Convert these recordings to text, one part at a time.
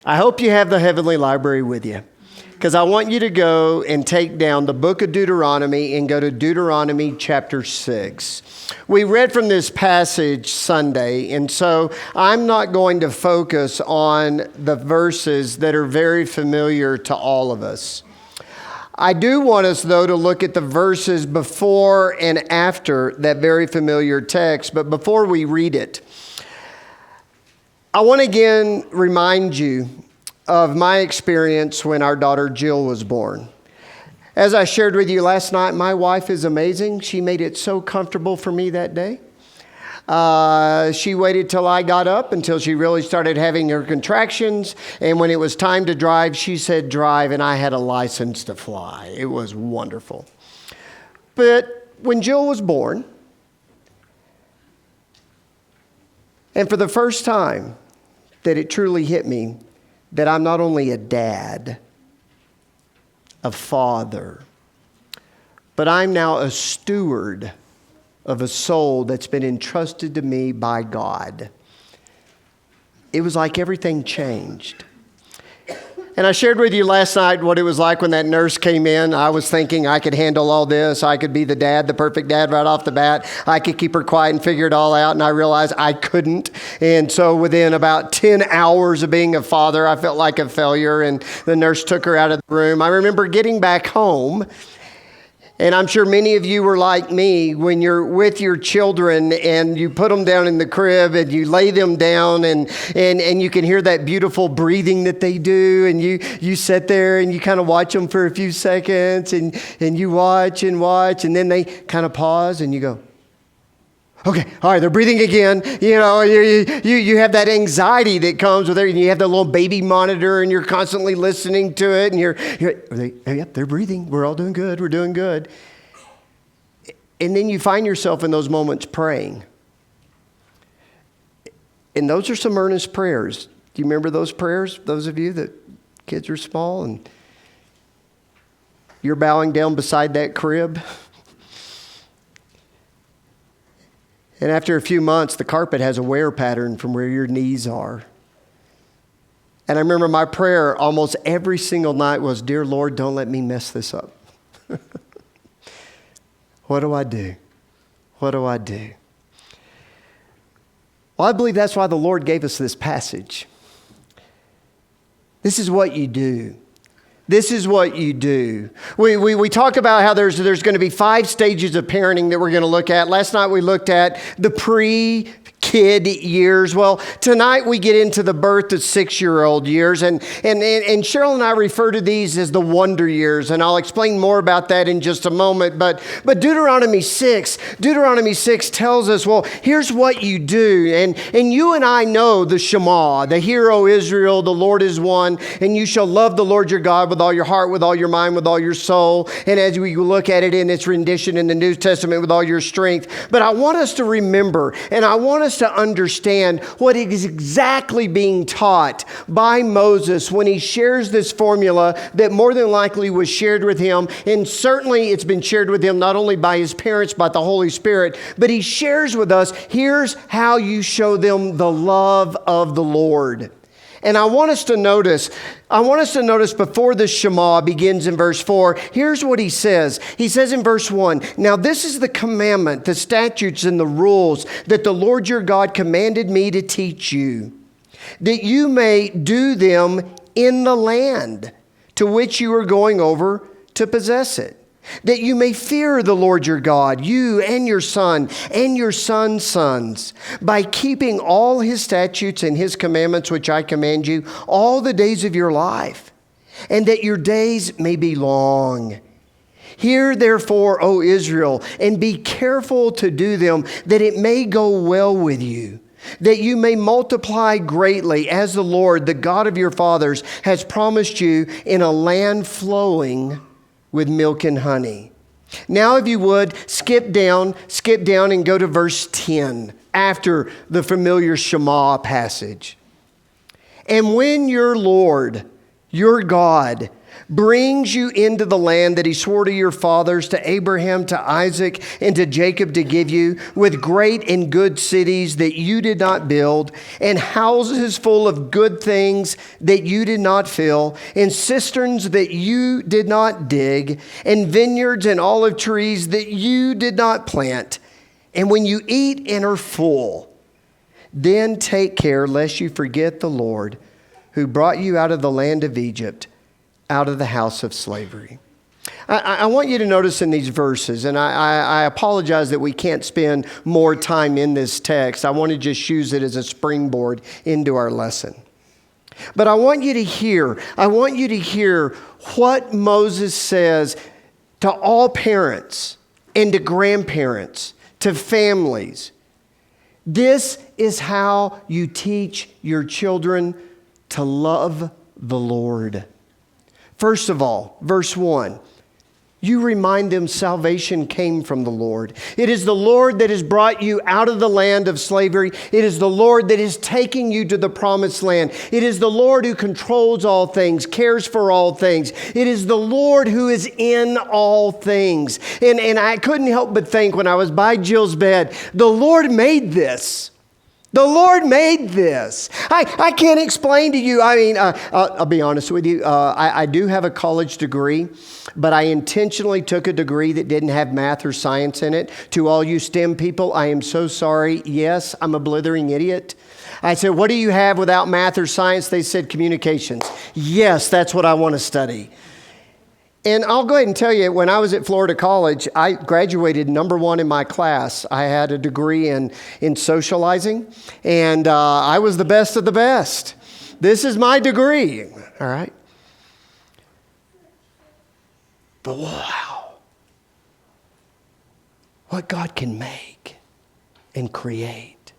I hope you have the Heavenly Library with you, because I want you to go and take down the book of Deuteronomy and go to Deuteronomy chapter 6. We read from this passage Sunday, and so I'm not going to focus on the verses that are very familiar to all of us. I do want us, though, to look at the verses before and after that very familiar text, but before we read it, I want to again remind you of my experience when our daughter Jill was born. As I shared with you last night, my wife is amazing. She made it so comfortable for me that day. She waited till I got up until she really started having her contractions. And when it was time to drive, she said drive, and I had a license to fly. It was wonderful. But when Jill was born, and for the first time that it truly hit me that I'm not only a dad, a father, but I'm now a steward of a soul that's been entrusted to me by God. It was like everything changed. And I shared with you last night what it was like when that nurse came in. I was thinking I could handle all this. I could be the dad, the perfect dad right off the bat. I could keep her quiet and figure it all out. And I realized I couldn't. And so within about 10 hours of being a father, I felt like a failure. And the nurse took her out of the room. I remember getting back home. And I'm sure many of you were like me when you're with your children and you put them down in the crib and you lay them down and you can hear that beautiful breathing that they do. And you sit there and you kind of watch them for a few seconds and you watch and watch. And then they kind of pause and you go, okay, all right, they're breathing again. You know, you have that anxiety that comes with it, and you have the little baby monitor, and you're constantly listening to it, and yep, they're breathing. We're all doing good. We're doing good. And then you find yourself in those moments praying. And those are some earnest prayers. Do you remember those prayers? Those of you that kids are small, and you're bowing down beside that crib. And after a few months, the carpet has a wear pattern from where your knees are. And I remember my prayer almost every single night was, "Dear Lord, don't let me mess this up." What do I do? What do I do? Well, I believe that's why the Lord gave us this passage. This is what you do. This is what you do. We talk about how there's going to be 5 stages of parenting that we're going to look at. Last night we looked at the pre-kid years. Well, tonight we get into the birth to 6-year-old years. And Cheryl and I refer to these as the wonder years. And I'll explain more about that in just a moment. But Deuteronomy 6 tells us, well, here's what you do. And you and I know the Shema, the Hear, O Israel, the Lord is one. And you shall love the Lord your God with all your heart, with all your mind, with all your soul. And as we look at it in its rendition in the New Testament, with all your strength. But I want us to remember, and I want us to understand what is exactly being taught by Moses when he shares this formula that more than likely was shared with him. And certainly it's been shared with him not only by his parents, but the Holy Spirit. But he shares with us, here's how you show them the love of the Lord. And I want us to notice before the Shema begins in verse 4, here's what he says. He says in verse 1, "Now this is the commandment, the statutes and the rules that the Lord your God commanded me to teach you, that you may do them in the land to which you are going over to possess it. That you may fear the Lord your God, you and your son and your son's sons, by keeping all his statutes and his commandments which I command you all the days of your life, and that your days may be long. Hear therefore, O Israel, and be careful to do them, that it may go well with you, that you may multiply greatly, as the Lord, the God of your fathers, has promised you, in a land flowing with milk and honey." Now, if you would, skip down and go to verse 10 after the familiar Shema passage. "And when your Lord, your God, brings you into the land that he swore to your fathers, to Abraham, to Isaac, and to Jacob to give you, with great and good cities that you did not build, and houses full of good things that you did not fill, and cisterns that you did not dig, and vineyards and olive trees that you did not plant. And when you eat and are full, then take care lest you forget the Lord who brought you out of the land of Egypt, out of the house of slavery. I want you to notice in these verses, and I apologize that we can't spend more time in this text. I want to just use it as a springboard into our lesson. But I want you to hear what Moses says to all parents and to grandparents, to families. This is how you teach your children to love the Lord. First of all, verse 1, you remind them salvation came from the Lord. It is the Lord that has brought you out of the land of slavery. It is the Lord that is taking you to the promised land. It is the Lord who controls all things, cares for all things. It is the Lord who is in all things. And I couldn't help but think when I was by Jill's bed, the Lord made this. The Lord made this. I can't explain to you. I mean, I'll be honest with you. I do have a college degree, but I intentionally took a degree that didn't have math or science in it. To all you STEM people, I am so sorry. Yes, I'm a blithering idiot. I said, what do you have without math or science? They said communications. Yes, that's what I want to study. And I'll go ahead and tell you, when I was at Florida College, I graduated number one in my class. I had a degree in socializing, and I was the best of the best. This is my degree, all right? But wow, what God can make and create,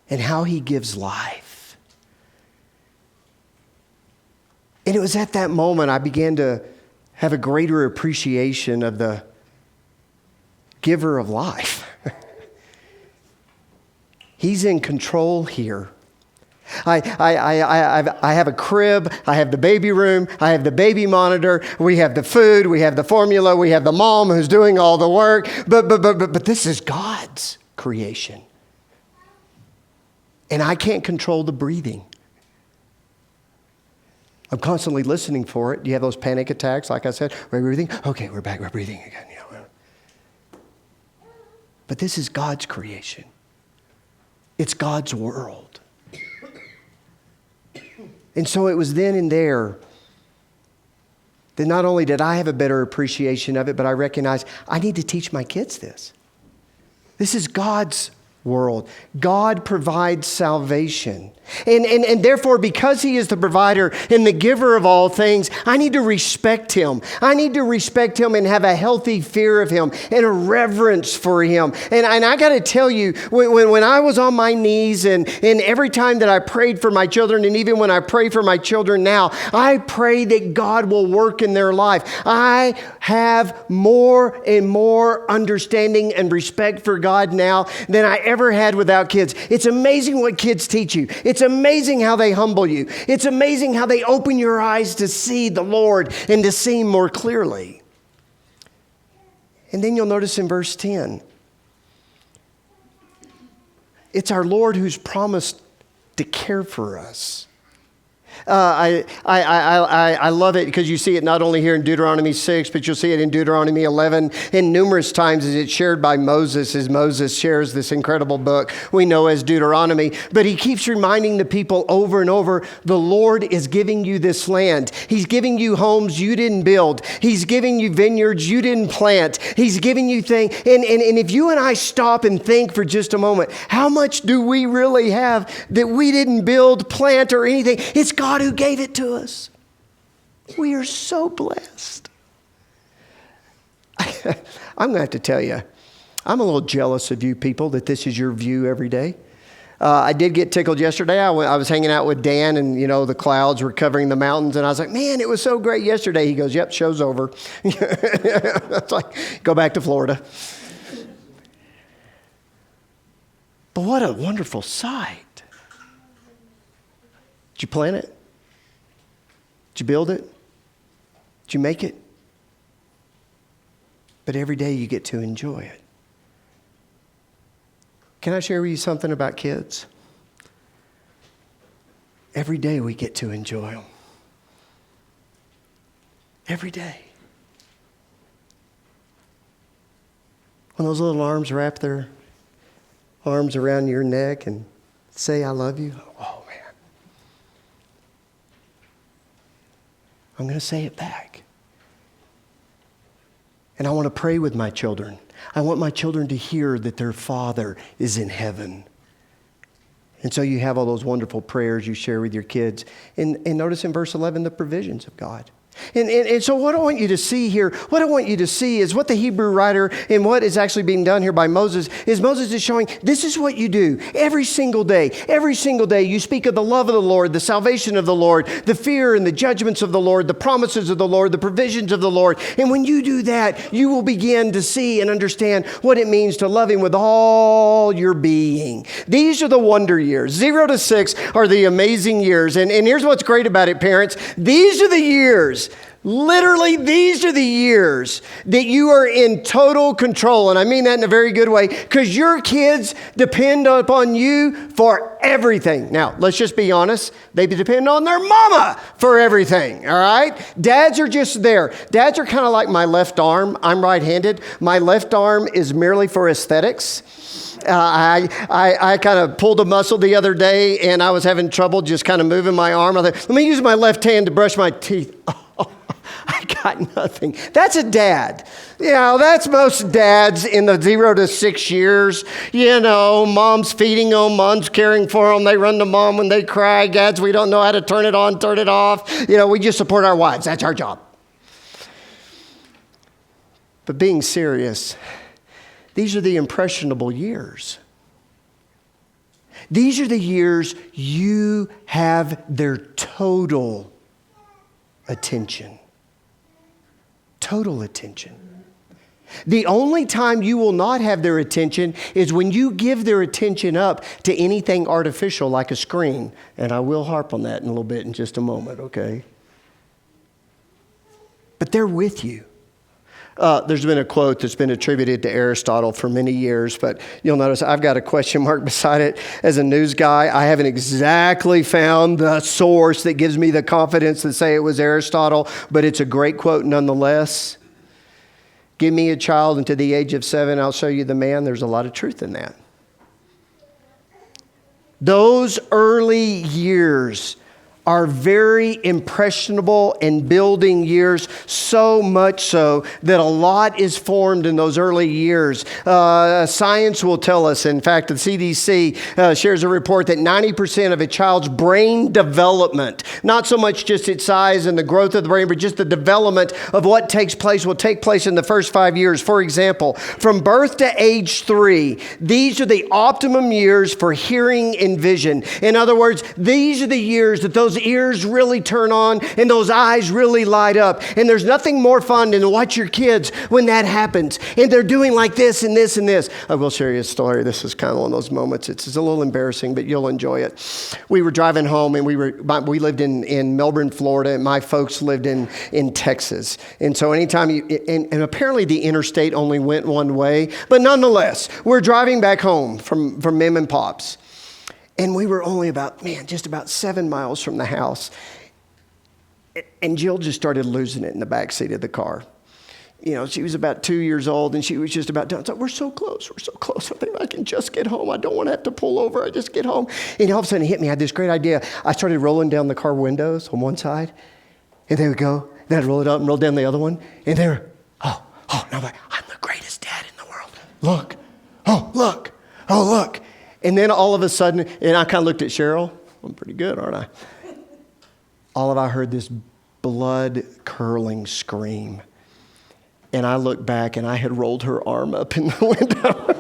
and how he gives life. And it was at that moment I began to have a greater appreciation of the giver of life. He's in control here. I have a crib, I have the baby room, I have the baby monitor, we have the food, we have the formula, we have the mom who's doing all the work, but this is God's creation. And I can't control the breathing. I'm constantly listening for it. You have those panic attacks, like I said. We're breathing. Okay, we're back. We're breathing again. But this is God's creation. It's God's world. And so it was then and there that not only did I have a better appreciation of it, but I recognized I need to teach my kids this. This is God's world. God provides salvation. And therefore, because he is the provider and the giver of all things, I need to respect him. I need to respect him and have a healthy fear of him and a reverence for him. And I got to tell you, when I was on my knees and every time that I prayed for my children, and even when I pray for my children now, I pray that God will work in their life. I have more and more understanding and respect for God now than I ever had without kids. It's amazing what kids teach you. It's amazing how they humble you. It's amazing how they open your eyes to see the Lord and to see him more clearly. And then you'll notice in verse 10, it's our Lord who's promised to care for us. I love it because you see it not only here in Deuteronomy 6, but you'll see it in Deuteronomy 11 and numerous times as it's shared by Moses, as Moses shares this incredible book we know as Deuteronomy. But he keeps reminding the people over and over, the Lord is giving you this land. He's giving you homes you didn't build. He's giving you vineyards you didn't plant. He's giving you things. And if you and I stop and think for just a moment, how much do we really have that we didn't build, plant, or anything? It's God who gave it to us. We are so blessed. I'm going to have to tell you, I'm a little jealous of you people that this is your view every day. I did get tickled yesterday. I was hanging out with Dan and, the clouds were covering the mountains. And I was like, man, it was so great yesterday. He goes, yep, show's over. It's like, go back to Florida. But what a wonderful sight. Did you plant it? Did you build it? Did you make it? But every day you get to enjoy it. Can I share with you something about kids? Every day we get to enjoy them. Every day. When those little arms wrap their arms around your neck and say, I love you. Oh, man. I'm going to say it back. And I want to pray with my children. I want my children to hear that their Father is in heaven. And so you have all those wonderful prayers you share with your kids. And notice in verse 11, the provisions of God. And so what I want you to see here, what I want you to see is what the Hebrew writer and what is actually being done here by Moses is showing this is what you do every single day. Every single day you speak of the love of the Lord, the salvation of the Lord, the fear and the judgments of the Lord, the promises of the Lord, the provisions of the Lord. And when you do that, you will begin to see and understand what it means to love Him with all your being. These are the wonder years. 0 to 6 are the amazing years. And here's what's great about it, parents. These are the years. Literally, these are the years that you are in total control. And I mean that in a very good way because your kids depend upon you for everything. Now, let's just be honest. They depend on their mama for everything, all right? Dads are just there. Dads are kind of like my left arm. I'm right-handed. My left arm is merely for aesthetics. I kind of pulled a muscle the other day and I was having trouble just kind of moving my arm. I thought, let me use my left hand to brush my teeth. I got nothing. That's a dad. You know, that's most dads in the 0 to 6 years. You know, mom's feeding them, mom's caring for them. They run to mom when they cry. Dads, we don't know how to turn it on, turn it off. You know, we just support our wives. That's our job. But being serious, these are the impressionable years. These are the years you have their total attention. Total attention. The only time you will not have their attention is when you give their attention up to anything artificial like a screen. And I will harp on that in a little bit in just a moment, okay? But they're with you. There's been a quote that's been attributed to Aristotle for many years, but you'll notice I've got a question mark beside it. As a news guy, I haven't exactly found the source that gives me the confidence to say it was Aristotle, but it's a great quote nonetheless. Give me a child until the age of 7, I'll show you the man. There's a lot of truth in that. Those early years are very impressionable and building years, so much so that a lot is formed in those early years. Science will tell us, in fact, the CDC shares a report that 90% of a child's brain development, not so much just its size and the growth of the brain, but just the development of what takes place will take place in the first 5 years. For example, from birth to age 3, these are the optimum years for hearing and vision. In other words, these are the years that those ears really turn on and those eyes really light up. And there's nothing more fun than to watch your kids when that happens. And they're doing like this and this and this. I will share you a story. This is kind of one of those moments. It's a little embarrassing, but you'll enjoy it. We were driving home and we lived in Melbourne, Florida, and my folks lived in Texas. And so anytime and apparently the interstate only went one way, but nonetheless, we're driving back home from Mem and Pop's. And we were only just about 7 miles from the house. And Jill just started losing it in the back seat of the car. You know, she was about 2 years old and she was just about done. So we're so close. I think I can just get home. I don't want to have to pull over. I just get home. And all of a sudden it hit me. I had this great idea. I started rolling down the car windows on one side. And there we go. Then I'd roll it up and roll down the other one. And there, and I'm like, I'm the greatest dad in the world. Look. And then all of a sudden, and I kind of looked at Cheryl. I'm pretty good, aren't I? I heard this blood-curdling scream. And I looked back, and I had rolled her arm up in the window.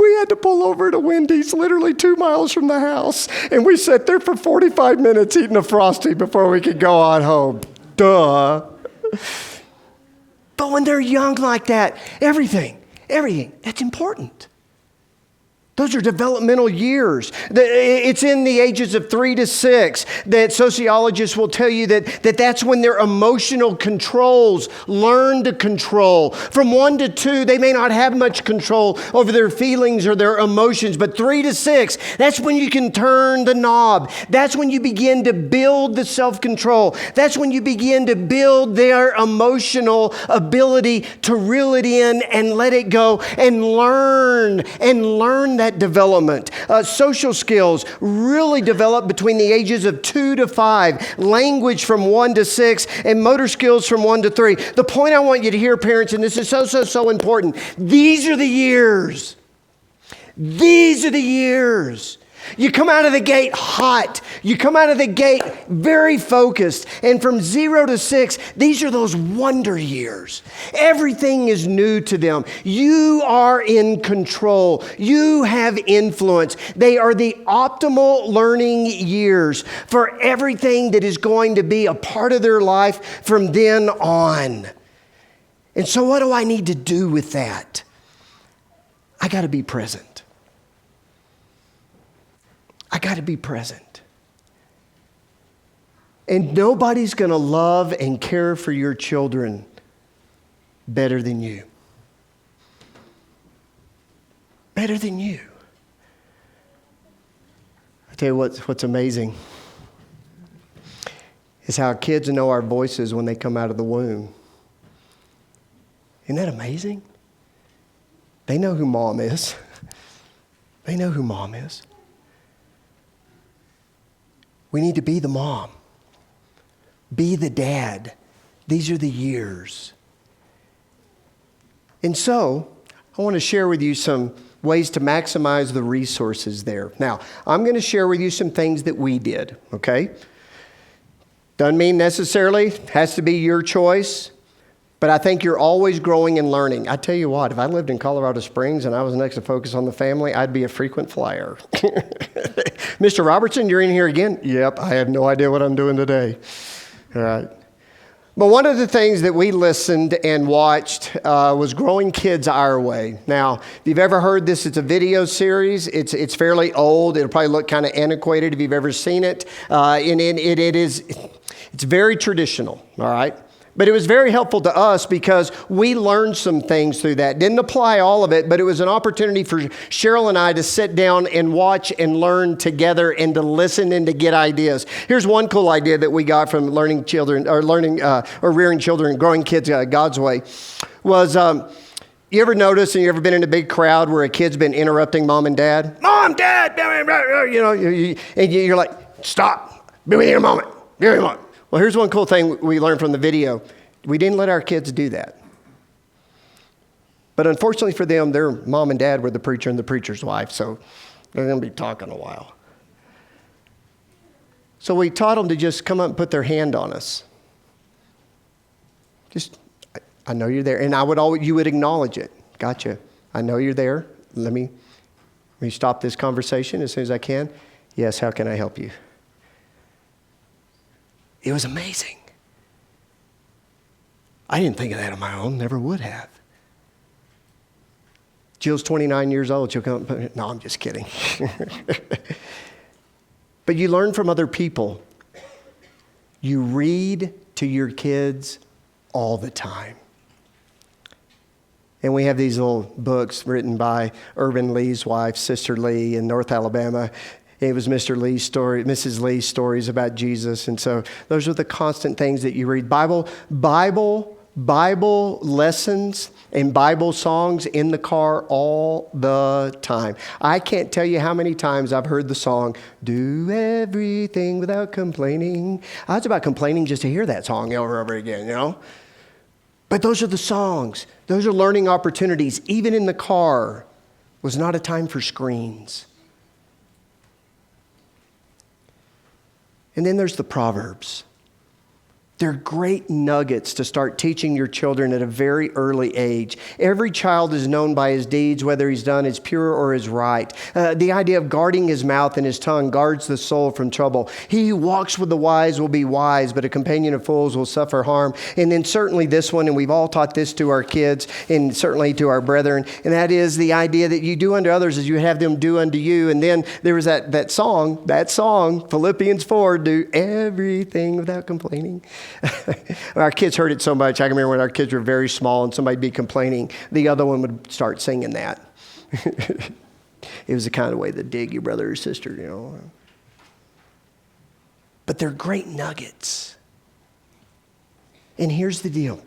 We had to pull over to Wendy's, literally 2 miles from the house. And we sat there for 45 minutes eating a Frosty before we could go on home. Duh. But when they're young like that, everything, that's important. Those are developmental years. It's in the ages of 3 to 6 that sociologists will tell you that that's when their emotional controls learn to control. From 1 to 2, they may not have much control over their feelings or their emotions, but 3 to 6, that's when you can turn the knob. That's when you begin to build the self-control. That's when you begin to build their emotional ability to reel it in and let it go and learn that development. Social skills really develop between the ages of 2 to 5, language from 1 to 6, and motor skills from 1 to 3. The point I want you to hear, parents, and this is so important, these are the years. These are the years. You come out of the gate hot. You come out of the gate very focused. And from 0 to 6, these are those wonder years. Everything is new to them. You are in control. You have influence. They are the optimal learning years for everything that is going to be a part of their life from then on. And so what do I need to do with that? I got to be present. I got to be present. And nobody's going to love and care for your children better than you. Better than you. I tell you what's amazing is how kids know our voices when they come out of the womb. Isn't that amazing? They know who mom is. They know who mom is. We need to be the mom. Be the dad. These are the years. And so, I want to share with you some ways to maximize the resources there. Now, I'm going to share with you some things that we did, okay? Doesn't mean necessarily has to be your choice, but I think you're always growing and learning. I tell you what, if I lived in Colorado Springs and I was next to Focus on the Family, I'd be a frequent flyer. Mr. Robertson, you're in here again? Yep, I have no idea what I'm doing today. All right. But one of the things that we listened and watched was Growing Kids Our Way. Now, if you've ever heard this, it's a video series. It's fairly old. It'll probably look kind of antiquated if you've ever seen it. It's very traditional, all right? But it was very helpful to us because we learned some things through that. Didn't apply all of it, but it was an opportunity for Cheryl and I to sit down and watch and learn together and to listen and to get ideas. Here's one cool idea that we got from rearing children, growing kids God's way, was you ever notice and you ever been in a big crowd where a kid's been interrupting mom and dad? Mom, dad, and you're like, stop, be with you in a moment, be with you in a moment. Well, here's one cool thing we learned from the video. We didn't let our kids do that. But unfortunately for them, their mom and dad were the preacher and the preacher's wife, so they're going to be talking a while. So we taught them to just come up and put their hand on us. Just, I know you're there. And you would acknowledge it. Gotcha. I know you're there. Let me stop this conversation as soon as I can. Yes, how can I help you? It was amazing. I didn't think of that on my own, never would have. Jill's 29 years old. She'll come, no, I'm just kidding. But you learn from other people. You read to your kids all the time. And we have these little books written by Irvin Lee's wife, Sister Lee, in North Alabama. It was Mrs. Lee's stories about Jesus. And so those are the constant things that you read. Bible lessons and Bible songs in the car all the time. I can't tell you how many times I've heard the song, do everything without complaining. I was about complaining just to hear that song over and over again, you know. But those are the songs. Those are learning opportunities. Even in the car was not a time for screens. And then there's the Proverbs. They're great nuggets to start teaching your children at a very early age. Every child is known by his deeds, whether he's done is pure or is right. The idea of guarding his mouth and his tongue guards the soul from trouble. He who walks with the wise will be wise, but a companion of fools will suffer harm. And then certainly this one, and we've all taught this to our kids and certainly to our brethren, and that is the idea that you do unto others as you have them do unto you. And then there was that song, Philippians 4, do everything without complaining. Our kids heard it so much. I can remember when our kids were very small and somebody'd be complaining, the other one would start singing that. It was the kind of way to dig your brother or sister, you know. But they're great nuggets. And here's the deal.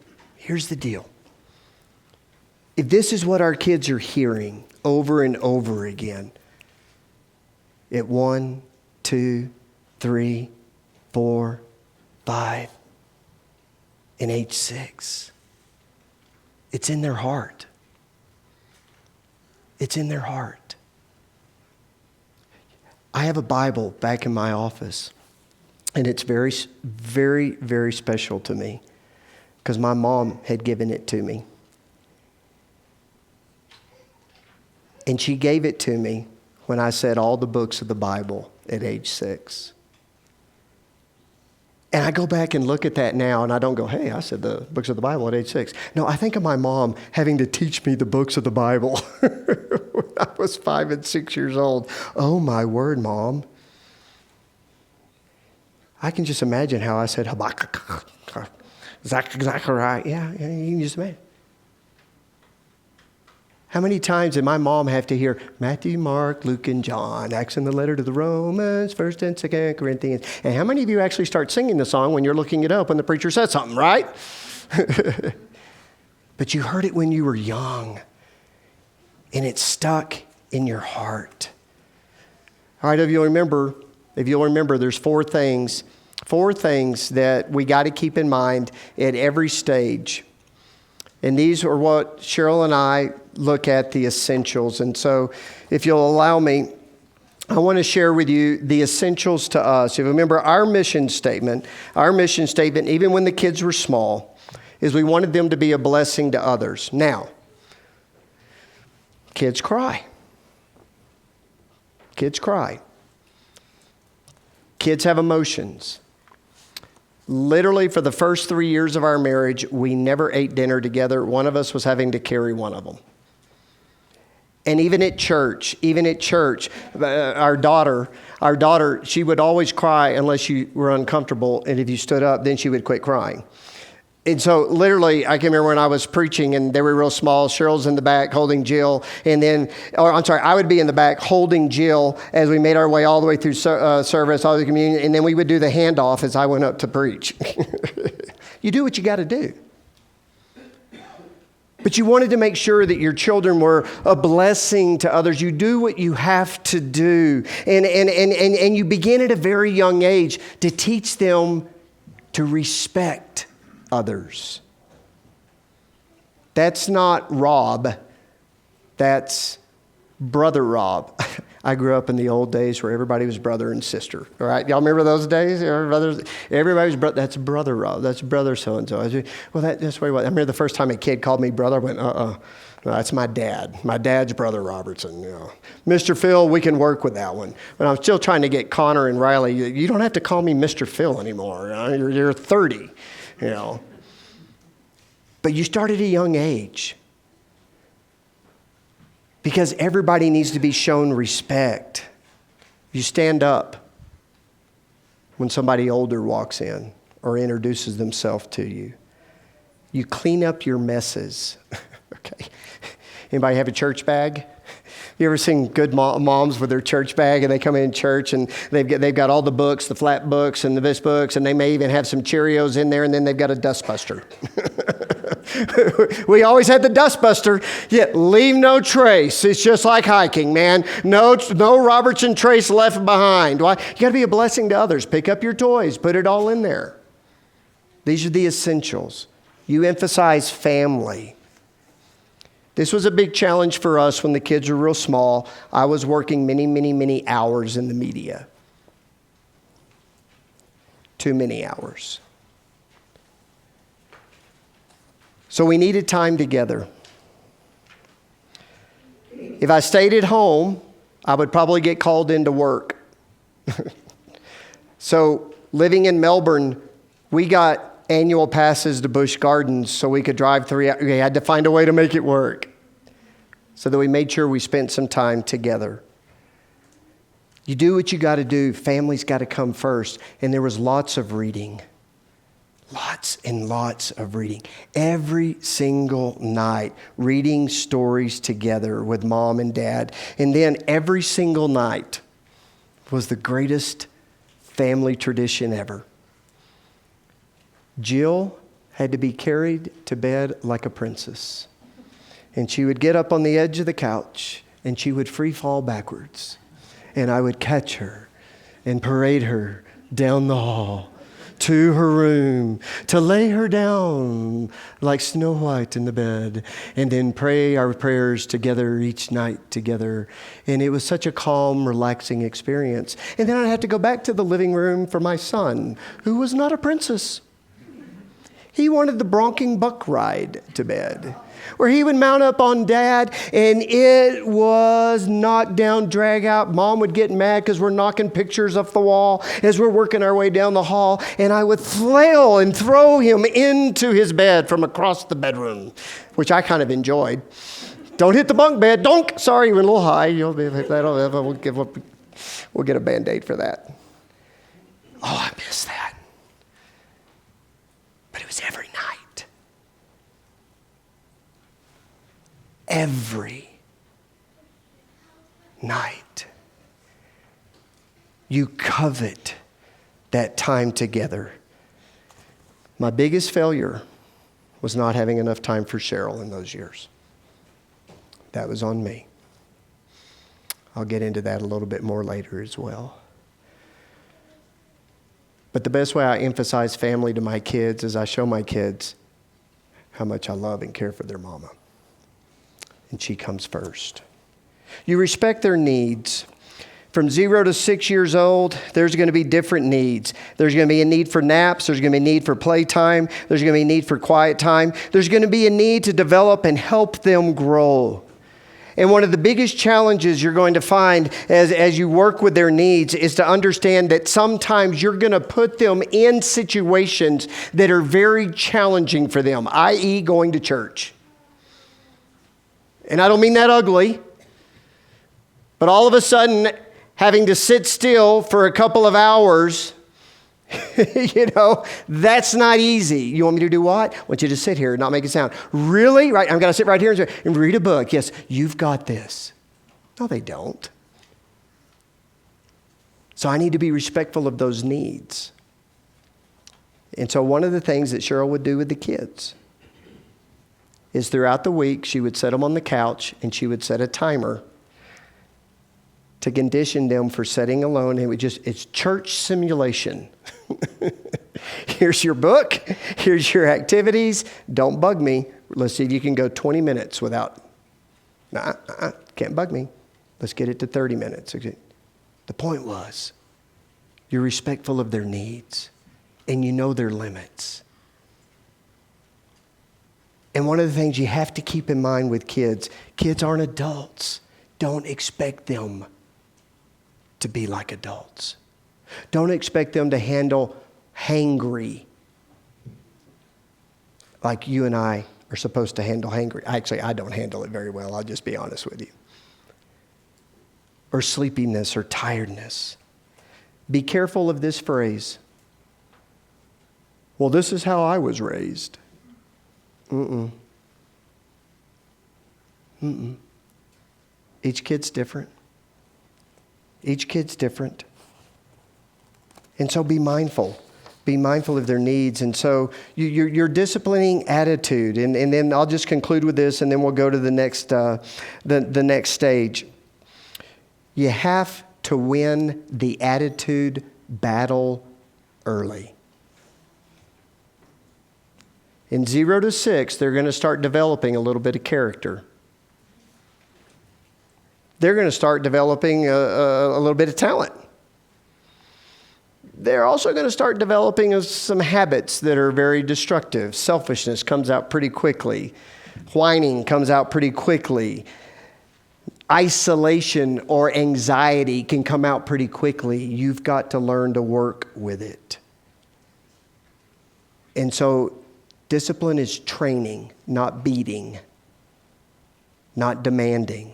If this is what our kids are hearing over and over again, at 1, 2, 3, 4, 5, and age 6, it's in their heart. It's in their heart. I have a Bible back in my office, and it's very, very, very special to me because my mom had given it to me. And she gave it to me when I said all the books of the Bible at age 6. And I go back and look at that now, and I don't go, hey, I said the books of the Bible at age 6. No, I think of my mom having to teach me the books of the Bible when I was 5 and 6 years old. Oh, my word, Mom. I can just imagine how I said Habakkuk. Zachariah. Yeah, you can just imagine. How many times did my mom have to hear Matthew, Mark, Luke, and John, Acts and the letter to the Romans, 1st and 2nd Corinthians? And how many of you actually start singing the song when you're looking it up when the preacher said something, right? But you heard it when you were young, and it stuck in your heart. All right, if you'll remember, there's four things that we got to keep in mind at every stage. And these are what Cheryl and I look at, the essentials. And so if you'll allow me, I want to share with you the essentials to us. If you remember our mission statement, even when the kids were small, is we wanted them to be a blessing to others. Now, kids cry. Kids have emotions. Literally, for the first 3 years of our marriage, we never ate dinner together. One of us was having to carry one of them. And even at church, our daughter, she would always cry unless you were uncomfortable. And if you stood up, then she would quit crying. And so literally, I can remember when I was preaching and they were real small, Cheryl's in the back holding Jill. I would be in the back holding Jill as we made our way all the way through service, all the communion. And then we would do the handoff as I went up to preach. You do what you got to do. But you wanted to make sure that your children were a blessing to others. You do what you have to do. And you begin at a very young age to teach them to respect others. That's not Rob. That's Brother Rob. I grew up in the old days where everybody was brother and sister. All right, y'all remember those days? Everybody's brother. That's Brother Rob. That's Brother so-and-so. Well, that's what he was. I remember the first time a kid called me brother, I went, No, that's my dad. My dad's Brother Robertson. You know. Mr. Phil, we can work with that one. But I'm still trying to get Connor and Riley. You don't have to call me Mr. Phil anymore. You know? You're 30. You know. But you start at a young age. Because everybody needs to be shown respect. You stand up when somebody older walks in or introduces themselves to you. You clean up your messes. Okay. Anybody have a church bag? You ever seen good moms with their church bag and they come in church and they've got all the books, the flat books and the this books, and they may even have some Cheerios in there, and then they've got a dustbuster. We always had the dustbuster, yet leave no trace. It's just like hiking, man. No Robertson trace left behind. Why? You got to be a blessing to others. Pick up your toys, put it all in there. These are the essentials. You emphasize family. This was a big challenge for us when the kids were real small. I was working many, many, many hours in the media. Too many hours. So we needed time together. If I stayed at home, I would probably get called into work. So living in Melbourne, we got annual passes to Busch Gardens so we could drive 3 hours. We had to find a way to make it work. So that we made sure we spent some time together. You do what you got to do. Family's got to come first. And there was lots of reading. Lots and lots of reading. Every single night, reading stories together with mom and dad. And then every single night was the greatest family tradition ever. Jill had to be carried to bed like a princess. And she would get up on the edge of the couch and she would free fall backwards. And I would catch her and parade her down the hall to her room to lay her down like Snow White in the bed and then pray our prayers together each night together. And it was such a calm, relaxing experience. And then I'd have to go back to the living room for my son, who was not a princess. He wanted the bronking buck ride to bed, where he would mount up on Dad, and it was knock down, drag out. Mom would get mad because we're knocking pictures off the wall as we're working our way down the hall, and I would flail and throw him into his bed from across the bedroom, which I kind of enjoyed. Don't hit the bunk bed. Donk. Sorry, you went a little high. We'll get a Band-Aid for that. Oh, I miss that. But it was every night. Every night. You covet that time together. My biggest failure was not having enough time for Cheryl in those years. That was on me. I'll get into that a little bit more later as well. But the best way I emphasize family to my kids is I show my kids how much I love and care for their mama. And she comes first. You respect their needs. From 0 to 6 years old, there's going to be different needs. There's going to be a need for naps. There's going to be a need for playtime. There's going to be a need for quiet time. There's going to be a need to develop and help them grow. And one of the biggest challenges you're going to find as you work with their needs is to understand that sometimes you're going to put them in situations that are very challenging for them, i.e. going to church. And I don't mean that ugly, but all of a sudden having to sit still for a couple of hours, that's not easy. You want me to do what? I want you to sit here and not make a sound. Really? Right? I'm going to sit right here and read a book. Yes, you've got this. No, they don't. So I need to be respectful of those needs. And so one of the things that Cheryl would do with the kids is throughout the week, she would set them on the couch and she would set a timer to condition them for sitting alone. It's church simulation. Here's your book. Here's your activities. Don't bug me. Let's see if you can go 20 minutes without, can't bug me. Let's get it to 30 minutes. The point was, you're respectful of their needs and you know their limits. And one of the things you have to keep in mind with kids aren't adults. Don't expect them to be like adults. Don't expect them to handle hangry like you and I are supposed to handle hangry. Actually, I don't handle it very well. I'll just be honest with you. Or sleepiness or tiredness. Be careful of this phrase. Well, this is how I was raised. Each kid's different. Each kid's different. And so be mindful. Be mindful of their needs. And so your disciplining attitude, and then I'll just conclude with this, and then we'll go to the next stage. You have to win the attitude battle early. In 0 to 6, they're going to start developing a little bit of character. They're going to start developing a little bit of talent. they're also going to start developing some habits that are very destructive. Selfishness comes out pretty quickly. Whining comes out pretty quickly. Isolation or anxiety can come out pretty quickly. You've got to learn to work with it. And so discipline is training, not beating, not demanding.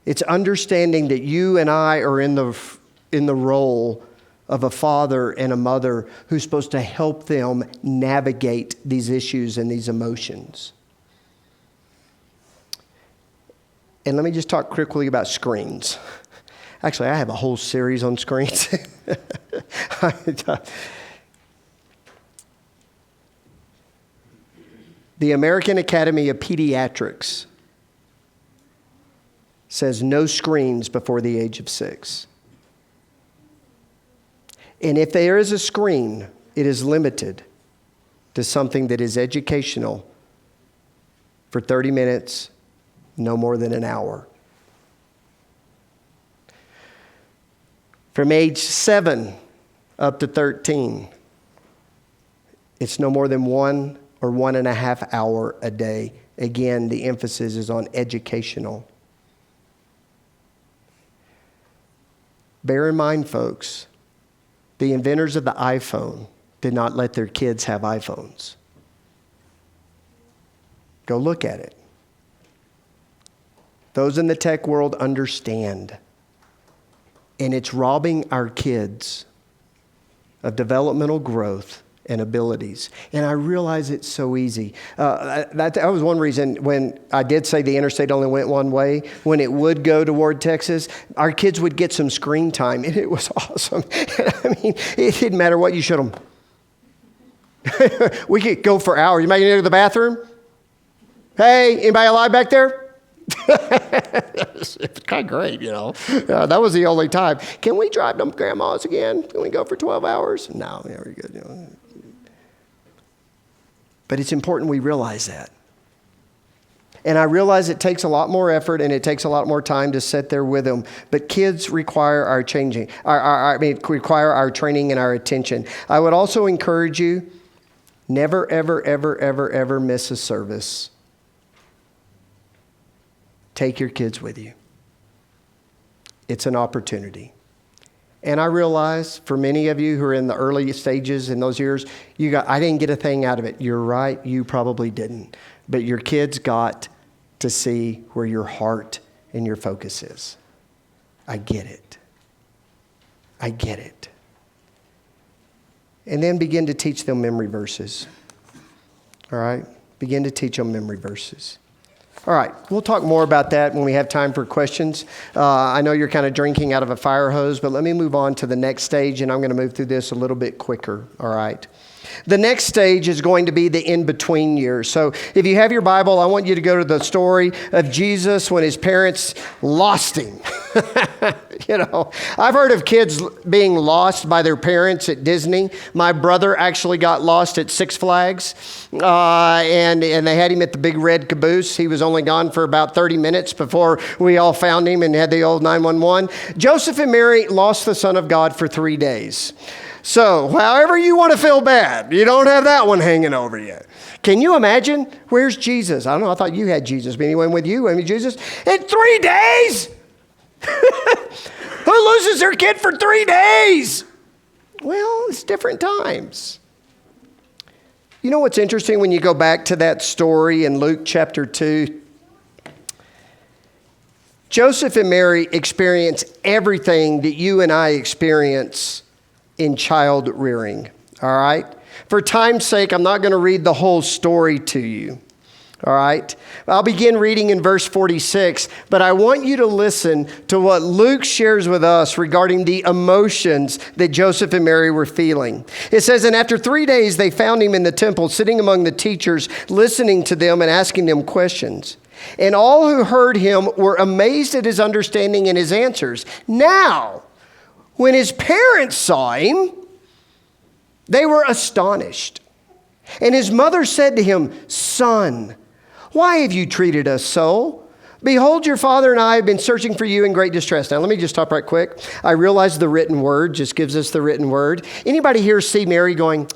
It's understanding that you and I are in the role of a father and a mother who's supposed to help them navigate these issues and these emotions. And let me just talk quickly about screens. Actually, I have a whole series on screens. The American Academy of Pediatrics says no screens before the age of 6. And if there is a screen, it is limited to something that is educational for 30 minutes, no more than an hour. From age 7 up to 13, it's no more than 1 or 1.5 hours a day. Again, the emphasis is on educational. Bear in mind, folks, the inventors of the iPhone did not let their kids have iPhones. Go look at it. Those in the tech world understand. And it's robbing our kids of developmental growth and abilities. And I realize it's so easy. That was one reason when I did say the interstate only went one way. When it would go toward Texas, our kids would get some screen time, and it was awesome. I mean, it didn't matter what you showed them. We could go for hours. You might need to go to the bathroom. Hey, anybody alive back there? It's kind of great, you know. That was the only time. Can we drive to grandma's again? Can we go for 12 hours? No, yeah, we're good. You know. But it's important we realize that. And I realize it takes a lot more effort and it takes a lot more time to sit there with them. But kids require our changing, require our training and our attention. I would also encourage you, never, ever, ever, ever, ever miss a service. Take your kids with you. It's an opportunity. And I realize for many of you who are in the early stages in those years, I didn't get a thing out of it. You're right, you probably didn't. But your kids got to see where your heart and your focus is. I get it. I get it. And then begin to teach them memory verses. All right? Begin to teach them memory verses. All right, we'll talk more about that when we have time for questions. I know you're kind of drinking out of a fire hose, but let me move on to the next stage, and I'm going to move through this a little bit quicker, all right? The next stage is going to be the in-between years. So if you have your Bible, I want you to go to the story of Jesus when his parents lost him. You know, I've heard of kids being lost by their parents at Disney. My brother actually got lost at Six Flags, and they had him at the big red caboose. He was only gone for about 30 minutes before we all found him and had the old 911. Joseph and Mary lost the Son of God for 3 days. So, however you want to feel bad, you don't have that one hanging over you. Can you imagine? Where's Jesus? I don't know. I thought you had Jesus. But anyone with you? I mean, Jesus? In 3 days? Who loses their kid for 3 days? Well, it's different times. You know what's interesting when you go back to that story in Luke chapter 2? Joseph and Mary experience everything that you and I experience in child rearing, all right? For time's sake, I'm not going to read the whole story to you, all right? I'll begin reading in verse 46, but I want you to listen to what Luke shares with us regarding the emotions that Joseph and Mary were feeling. It says, and after 3 days, they found him in the temple, sitting among the teachers, listening to them and asking them questions. And all who heard him were amazed at his understanding and his answers. Now, when his parents saw him, they were astonished. And his mother said to him, Son, why have you treated us so? Behold, your father and I have been searching for you in great distress. Now, let me just stop right quick. I realize the written word just gives us the written word. Anybody here see Mary going,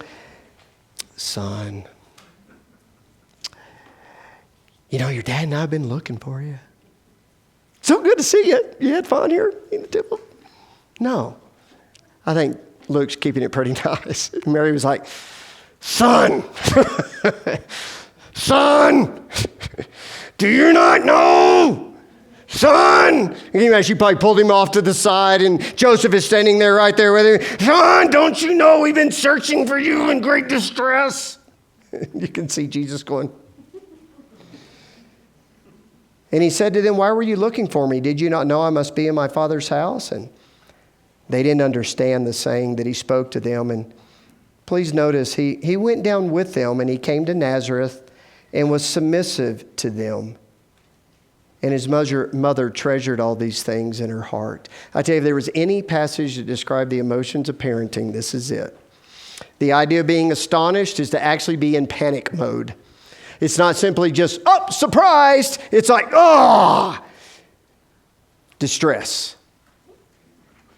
son, you know, your dad and I have been looking for you. So good to see you. You had fun here in the temple? No. I think Luke's keeping it pretty nice. Mary was like, son, son, do you not know? Son, she probably pulled him off to the side, and Joseph is standing there right there with him. Son, don't you know we've been searching for you in great distress? You can see Jesus going. And he said to them, why were you looking for me? Did you not know I must be in my Father's house? And they didn't understand the saying that he spoke to them. And please notice, he went down with them, and he came to Nazareth and was submissive to them. And his mother treasured all these things in her heart. I tell you, if there was any passage that described the emotions of parenting, this is it. The idea of being astonished is to actually be in panic mode. It's not simply just, oh, surprised. It's like, oh, distress.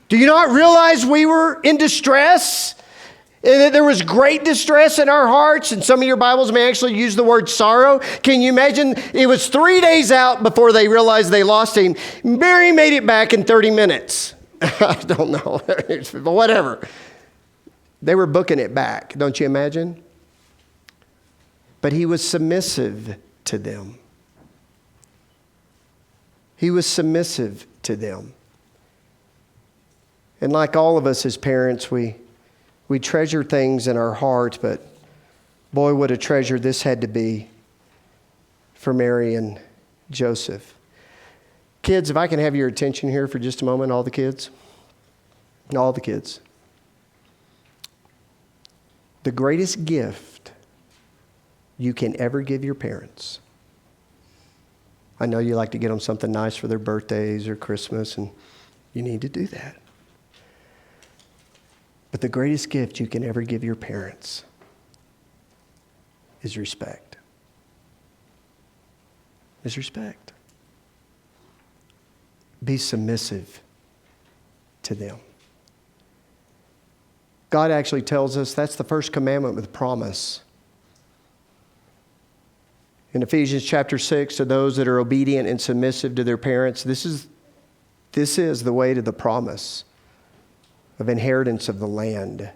Do you not realize we were in distress? And that there was great distress in our hearts? And some of your Bibles may actually use the word sorrow. Can you imagine? It was 3 days out before they realized they lost him. Mary made it back in 30 minutes. I don't know, but whatever. They were booking it back, don't you imagine? But he was submissive to them. He was submissive to them. And like all of us as parents, we treasure things in our heart, but boy, what a treasure this had to be for Mary and Joseph. Kids, if I can have your attention here for just a moment, all the kids. All the kids. The greatest gift you can ever give your parents. I know you like to get them something nice for their birthdays or Christmas, and you need to do that. But the greatest gift you can ever give your parents is respect. Is respect. Be submissive to them. God actually tells us that's the first commandment with promise. In Ephesians chapter 6, to those that are obedient and submissive to their parents, this is the way to the promise of inheritance of the land.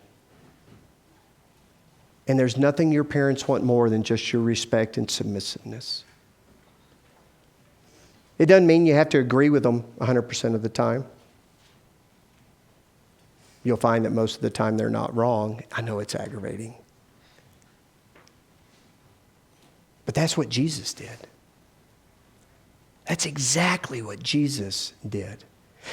And there's nothing your parents want more than just your respect and submissiveness. It doesn't mean you have to agree with them 100% of the time. You'll find that most of the time they're not wrong. I know it's aggravating. But that's what Jesus did. That's exactly what Jesus did.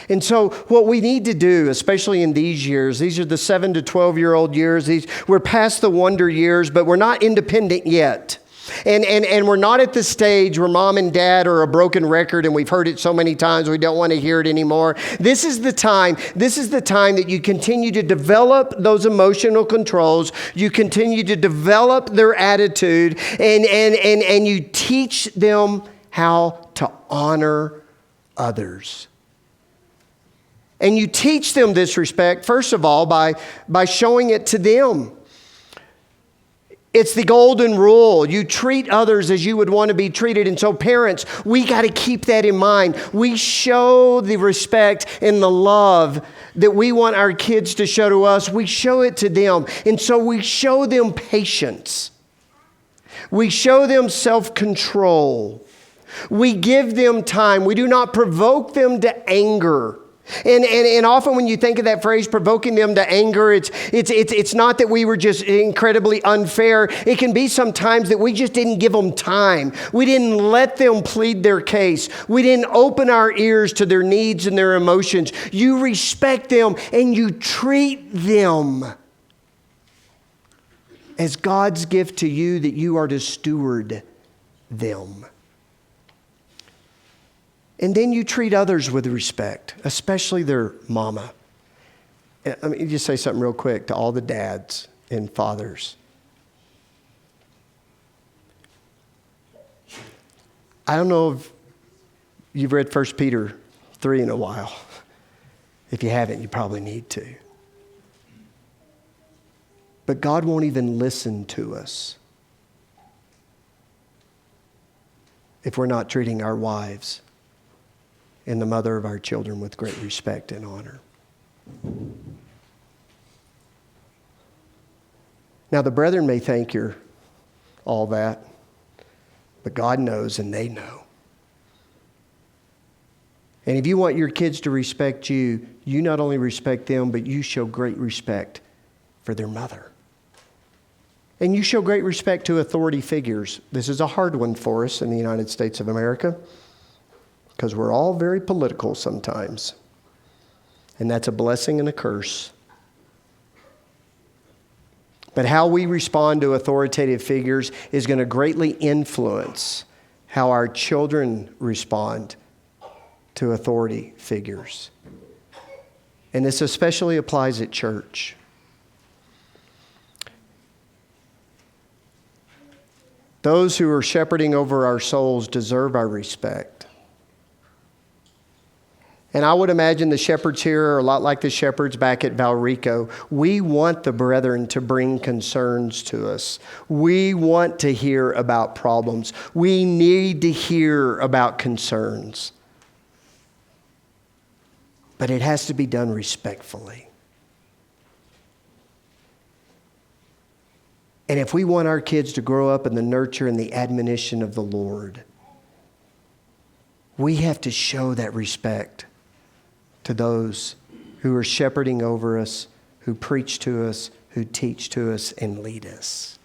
And so what we need to do, especially in these years, these are the 7 to 12-year-old years. We're past the wonder years, but we're not independent yet. And we're not at the stage where mom and dad are a broken record and we've heard it so many times we don't want to hear it anymore. This is the time that you continue to develop those emotional controls. You continue to develop their attitude and you teach them how to honor others. And you teach them this respect, first of all, by showing it to them. It's the golden rule. You treat others as you would want to be treated. And so parents, we got to keep that in mind. We show the respect and the love that we want our kids to show to us. We show it to them. And so we show them patience. We show them self-control. We give them time. We do not provoke them to anger. And often when you think of that phrase, provoking them to anger, it's not that we were just incredibly unfair. It can be sometimes that we just didn't give them time. We didn't let them plead their case. We didn't open our ears to their needs and their emotions. You respect them and you treat them as God's gift to you that you are to steward them. And then you treat others with respect, especially their mama. Let me just say something real quick to all the dads and fathers. I don't know if You've read 1 Peter 3 in a while. If you haven't, you probably need to. But God won't even listen to us if we're not treating our wives and the mother of our children with great respect and honor. Now, the brethren may think you're all that, but God knows and they know. And if you want your kids to respect you, you not only respect them, but you show great respect for their mother. And you show great respect to authority figures. This is a hard one for us in the United States of America because we're all very political sometimes. And that's a blessing and a curse. But how we respond to authoritative figures is going to greatly influence how our children respond to authority figures. And this especially applies at church. Those who are shepherding over our souls deserve our respect. And I would imagine the shepherds here are a lot like the shepherds back at Valrico. We want the brethren to bring concerns to us. We want to hear about problems. We need to hear about concerns. But it has to be done respectfully. And if we want our kids to grow up in the nurture and the admonition of the Lord, we have to show that respect to those who are shepherding over us, who preach to us, who teach to us, and lead us.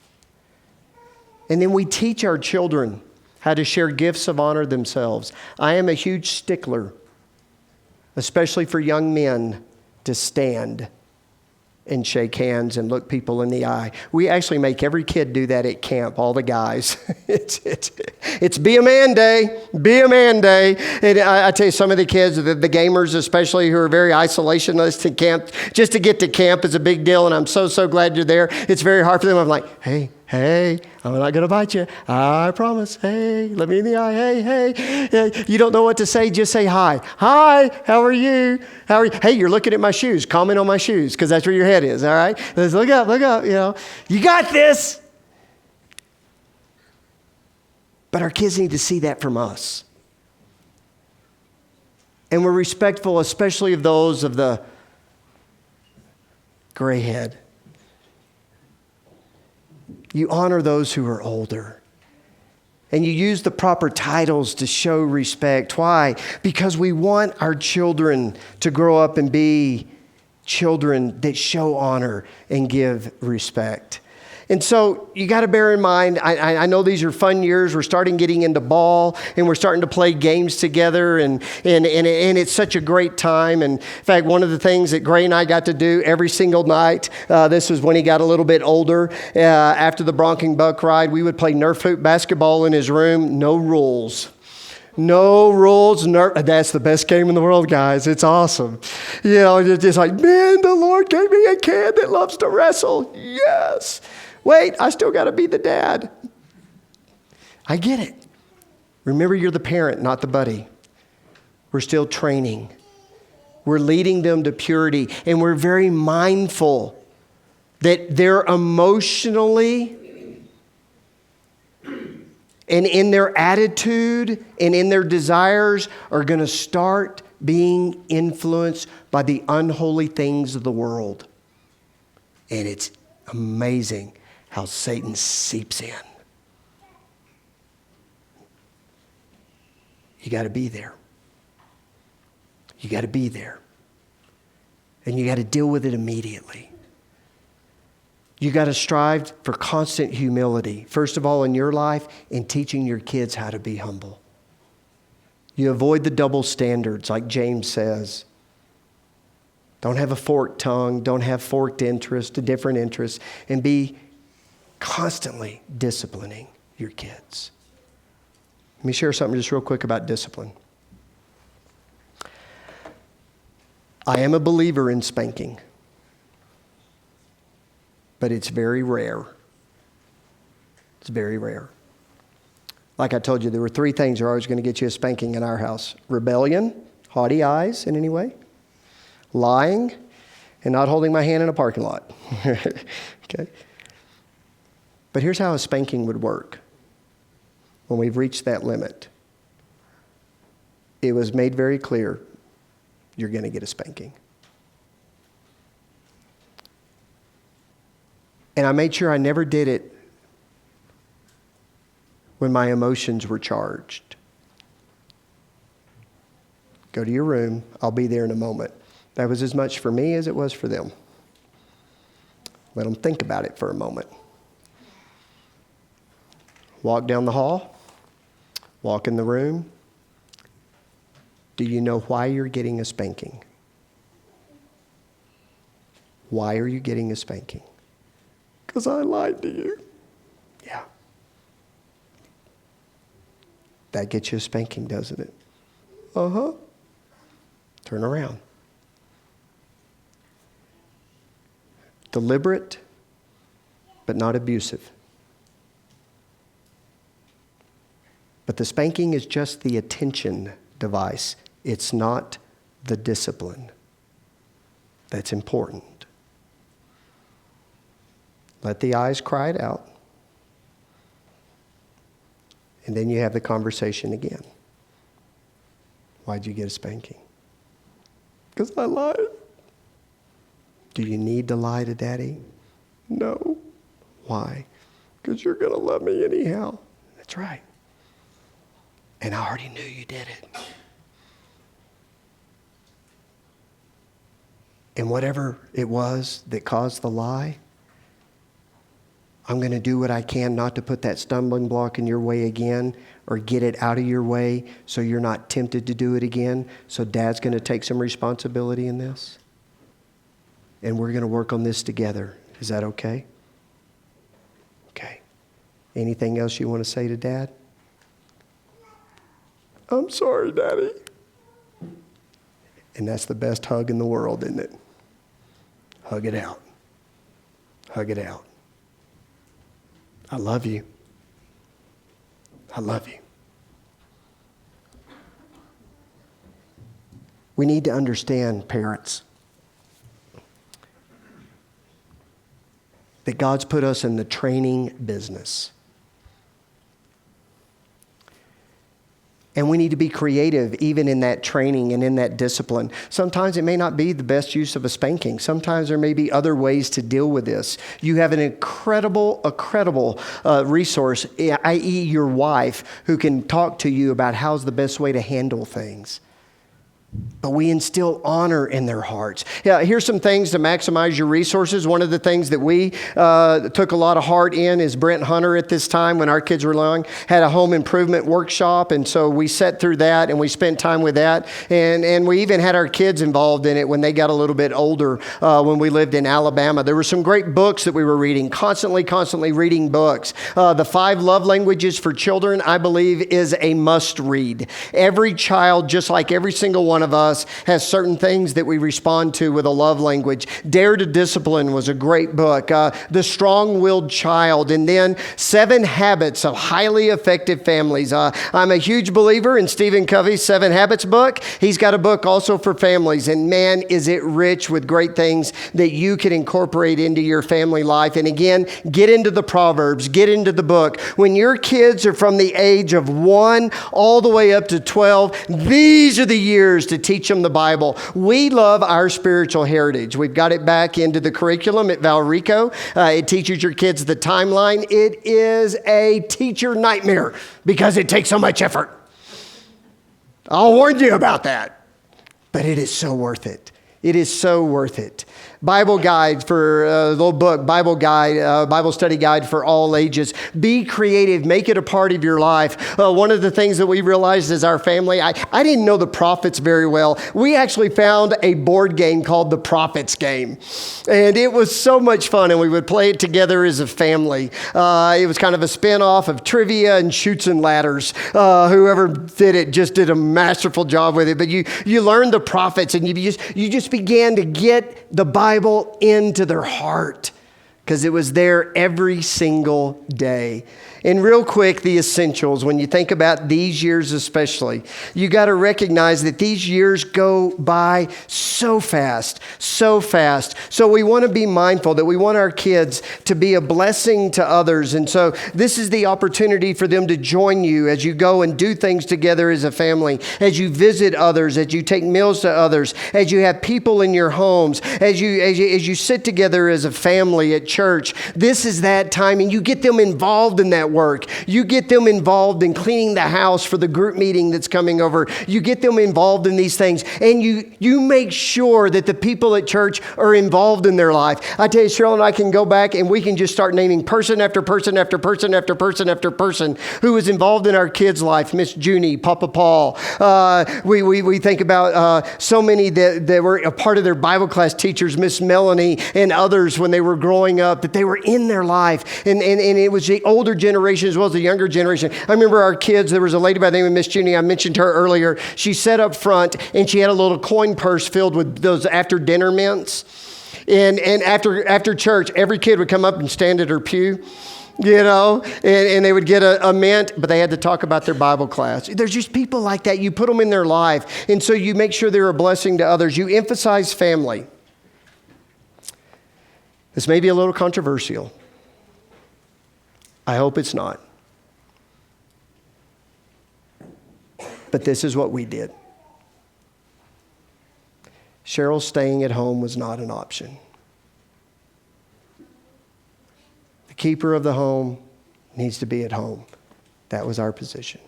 And then we teach our children how to share gifts of honor themselves. I am a huge stickler, especially for young men, to stand and shake hands and look people in the eye. We actually make every kid do that at camp, all the guys. It's Be a Man Day. Be a Man Day. And I tell you, some of the kids, the gamers especially, who are very isolationist at camp, just to get to camp is a big deal, and I'm so glad you're there. It's very hard for them. I'm like, hey, I'm not going to bite you. I promise. Hey, look me in the eye. Hey. You don't know what to say, just say hi. Hi, how are you? Hey, you're looking at my shoes. Comment on my shoes, because that's where your head is, all right? Let's look up, you know. You got this. But our kids need to see that from us. And we're respectful, especially of those of the gray head. You honor those who are older. And you use the proper titles to show respect. Why? Because we want our children to grow up and be children that show honor and give respect. And so you got to bear in mind, I know these are fun years. We're starting getting into ball, and we're starting to play games together, and it's such a great time. And in fact, one of the things that Gray and I got to do every single night, this was when he got a little bit older, after the Bronking Buck ride, we would play Nerf hoop basketball in his room, no rules. No rules. That's the best game in the world, guys. It's awesome. You know, it's just like, man, the Lord gave me a kid that loves to wrestle. Yes. Wait, I still got to be the dad. I get it. Remember, you're the parent, not the buddy. We're still training. We're leading them to purity, and we're very mindful that they're emotionally and in their attitude and in their desires are going to start being influenced by the unholy things of the world. And it's amazing how Satan seeps in. You got to be there. You got to be there. And you got to deal with it immediately. You got to strive for constant humility. First of all, in your life, in teaching your kids how to be humble. You avoid the double standards, like James says. Don't have a forked tongue. Don't have forked interests, different interests. And be constantly disciplining your kids. Let me share something just real quick about discipline. I am a believer in spanking, but it's very rare. It's very rare. Like I told you, there were three things that are always going to get you a spanking in our house. Rebellion, haughty eyes in any way, lying, and not holding my hand in a parking lot. Okay? But here's how a spanking would work when we've reached that limit. It was made very clear, you're going to get a spanking. And I made sure I never did it when my emotions were charged. Go to your room. I'll be there in a moment. That was as much for me as it was for them. Let them think about it for a moment. Walk down the hall. Walk in the room. Do you know why you're getting a spanking? Why are you getting a spanking? Because I lied to you. Yeah. That gets you a spanking, doesn't it? Uh-huh. Turn around. Deliberate, but not abusive. But the spanking is just the attention device. It's not the discipline. That's important. Let the eyes cry it out. And then you have the conversation again. Why'd you get a spanking? Because I lied. Do you need to lie to Daddy? No. Why? Because you're going to love me anyhow. That's right. And I already knew you did it. And whatever it was that caused the lie, I'm going to do what I can not to put that stumbling block in your way again or get it out of your way so you're not tempted to do it again. So Dad's going to take some responsibility in this. And we're going to work on this together. Is that okay? Okay. Anything else you want to say to Dad? I'm sorry, Daddy. And that's the best hug in the world, isn't it? Hug it out. Hug it out. I love you. I love you. We need to understand, parents, that God's put us in the training business. And we need to be creative even in that training and in that discipline. Sometimes it may not be the best use of a spanking. Sometimes there may be other ways to deal with this. You have an incredible resource, i.e. your wife, who can talk to you about how's the best way to handle things. But we instill honor in their hearts. Yeah, here's some things to maximize your resources. One of the things that we took a lot of heart in is Brent Hunter at this time when our kids were young had a home improvement workshop. And so we sat through that and we spent time with that. And we even had our kids involved in it when they got a little bit older when we lived in Alabama. There were some great books that we were reading, constantly reading books. The 5 Love Languages for Children, I believe, is a must read. Every child, just like every single one of us, has certain things that we respond to with a love language. Dare to Discipline was a great book. The Strong-Willed Child, and then 7 Habits of Highly Effective Families. I'm a huge believer in Stephen Covey's 7 Habits book. He's got a book also for families, and man, is it rich with great things that you can incorporate into your family life. And again, get into the Proverbs, get into the book. When your kids are from the age of 1 all the way up to 12, these are the years to teach them the Bible. We love our spiritual heritage. We've got it back into the curriculum at Valrico. It teaches your kids the timeline. It is a teacher nightmare because it takes so much effort. I'll warn you about that. But it is so worth it. It is so worth it. Bible guide for a little book, Bible study guide for all ages. Be creative. Make it a part of your life. One of the things that we realized as our family, I didn't know the Prophets very well. We actually found a board game called the Prophets game. And it was so much fun, and we would play it together as a family. It was kind of a spin-off of trivia and Chutes and Ladders. Whoever did it just did a masterful job with it. But you learned the prophets, and you just began to get the Bible into their heart. because it was there every single day. And real quick, the essentials, when you think about these years especially, you got to recognize that these years go by so fast, so fast. So we want to be mindful that we want our kids to be a blessing to others. And so this is the opportunity for them to join you as you go and do things together as a family, as you visit others, as you take meals to others, as you have people in your homes, as you sit together as a family at church. This is that time, and you get them involved in that work. You get them involved in cleaning the house for the group meeting that's coming over. You get them involved in these things, and you make sure that the people at church are involved in their life. I tell you, Cheryl and I can go back and we can just start naming person after person after person after person after person who was involved in our kids' life. Miss Junie, Papa Paul. We think about so many that were a part of their Bible class teachers, Miss Melanie and others when they were growing up, that they were in their life. And it was the older generation as well as the younger generation. I remember our kids, there was a lady by the name of Miss Junie, I mentioned her earlier. She sat up front and she had a little coin purse filled with those after dinner mints. And after church, every kid would come up and stand at her pew, and they would get a mint, but they had to talk about their Bible class. There's just people like that. You put them in their life, and so you make sure they're a blessing to others. You emphasize family. This may be a little controversial. I hope it's not. But this is what we did. Cheryl staying at home was not an option. The keeper of the home needs to be at home. That was our position.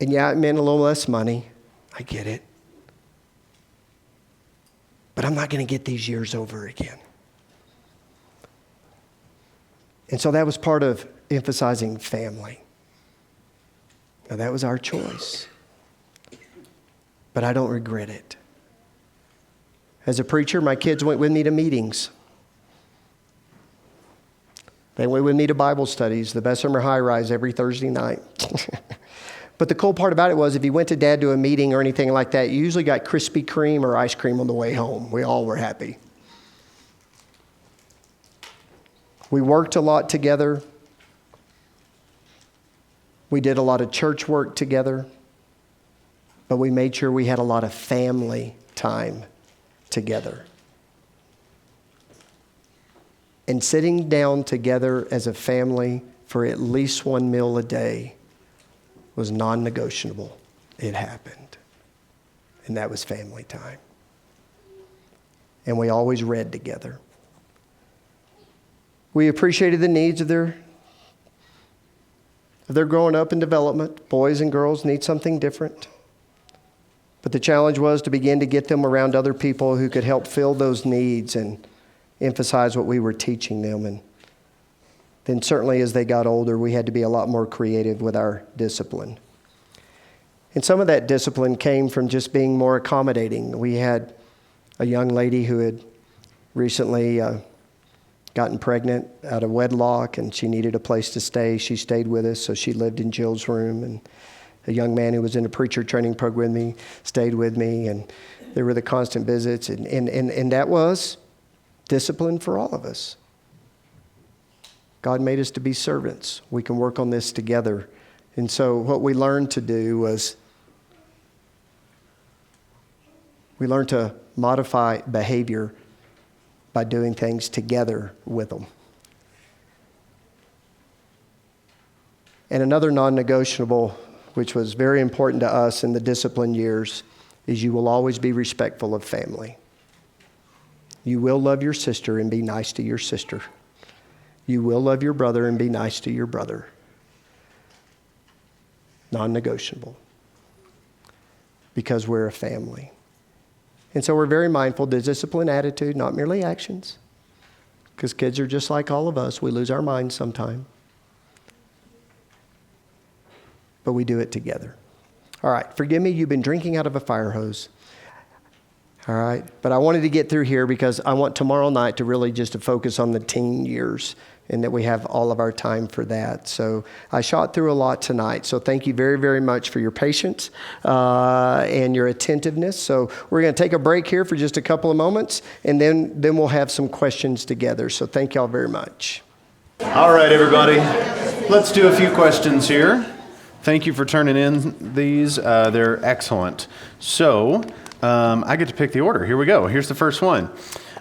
And yeah, it meant a little less money. I get it. But I'm not going to get these years over again. And so that was part of emphasizing family. Now, that was our choice. But I don't regret it. As a preacher, my kids went with me to meetings. They went with me to Bible studies, the Bessemer High Rise every Thursday night. But the cool part about it was if you went to Dad to a meeting or anything like that, you usually got Krispy Kreme or ice cream on the way home. We all were happy. We worked a lot together. We did a lot of church work together. But we made sure we had a lot of family time together. And sitting down together as a family for at least one meal a day was non-negotiable. It happened. And that was family time. And we always read together. We appreciated the needs of their growing up and development. Boys and girls need something different. But the challenge was to begin to get them around other people who could help fill those needs and emphasize what we were teaching them. And then certainly as they got older, we had to be a lot more creative with our discipline. And some of that discipline came from just being more accommodating. We had a young lady who had recently gotten pregnant out of wedlock, and she needed a place to stay. She stayed with us, so she lived in Jill's room. And a young man who was in a preacher training program with me stayed with me, and there were the constant visits, and that was discipline for all of us. God made us to be servants. We can work on this together. And so what we learned to do was we learned to modify behavior by doing things together with them. And another non-negotiable, which was very important to us in the discipline years, is you will always be respectful of family. You will love your sister and be nice to your sister. You will love your brother and be nice to your brother. Non-negotiable. Because we're a family. And so we're very mindful, the discipline attitude, not merely actions. Because kids are just like all of us. We lose our minds sometime. But we do it together. All right, forgive me, you've been drinking out of a fire hose. All right. But I wanted to get through here because I want tomorrow night to really just to focus on the teen years and that we have all of our time for that. So I shot through a lot tonight. So thank you very, very much for your patience and your attentiveness. So we're going to take a break here for just a couple of moments, and then we'll have some questions together. So thank y'all very much. All right, everybody. Let's do a few questions here. Thank you for turning in these. They're excellent. So I get to pick the order. Here we go. Here's the first one.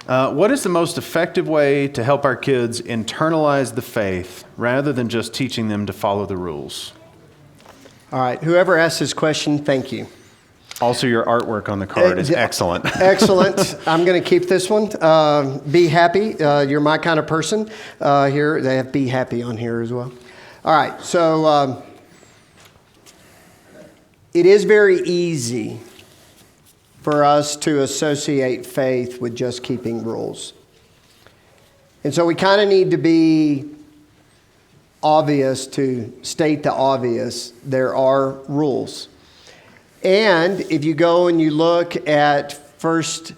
What is the most effective way to help our kids internalize the faith rather than just teaching them to follow the rules? All right. Whoever asked this question, thank you. Also, your artwork on the card is excellent. Excellent. I'm going to keep this one. Be happy. You're my kind of person. Here, they have be happy on here as well. All right. So it is very easy for us to associate faith with just keeping rules. And so we kind of need to be obvious to state the obvious. There are rules. And if you go and you look at Psalms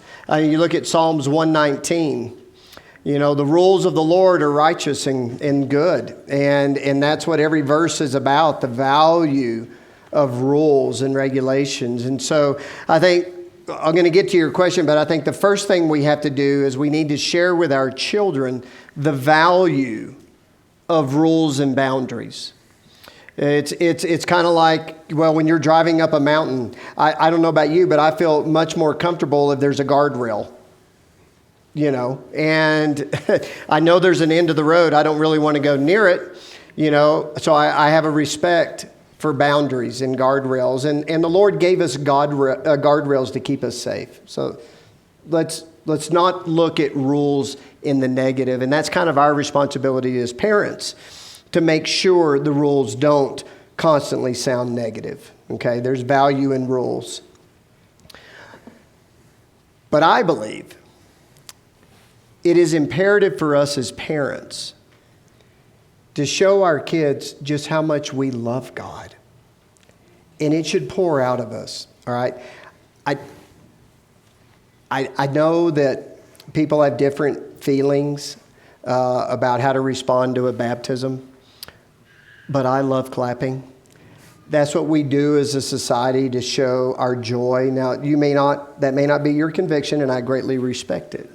119, the rules of the Lord are righteous and good. And that's what every verse is about, the value of rules and regulations. And so I think I'm going to get to your question, but I think the first thing we have to do is we need to share with our children the value of rules and boundaries. It's kind of like, when you're driving up a mountain, I don't know about you, but I feel much more comfortable if there's a guardrail, and I know there's an end of the road. I don't really want to go near it, so I have a respect for boundaries and guardrails. And the Lord gave us guardrails to keep us safe. So let's not look at rules in the negative. And that's kind of our responsibility as parents, to make sure the rules don't constantly sound negative. Okay, there's value in rules. But I believe it is imperative for us as parents to show our kids just how much we love God. And it should pour out of us, all right? I know that people have different feelings about how to respond to a baptism, but I love clapping. That's what we do as a society to show our joy. Now, that may not be your conviction, and I greatly respect it.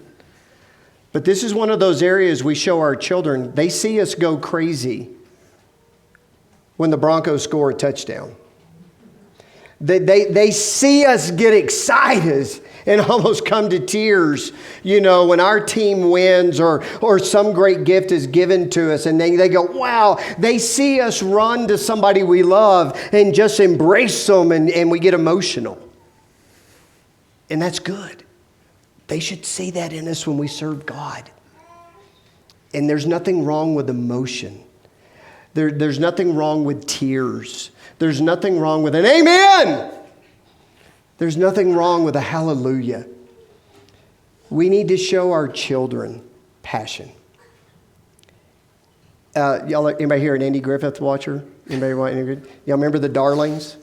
But this is one of those areas we show our children. They see us go crazy when the Broncos score a touchdown. They see us get excited and almost come to tears, when our team wins or some great gift is given to us. And they go, wow. They see us run to somebody we love and just embrace them, and we get emotional. And that's good. They should see that in us when we serve God. And there's nothing wrong with emotion. There's nothing wrong with tears. There's nothing wrong with an amen. There's nothing wrong with a hallelujah. We need to show our children passion. Y'all, anybody here an Andy Griffith watcher? Anybody want Andy Griffith? Y'all remember the Darlings?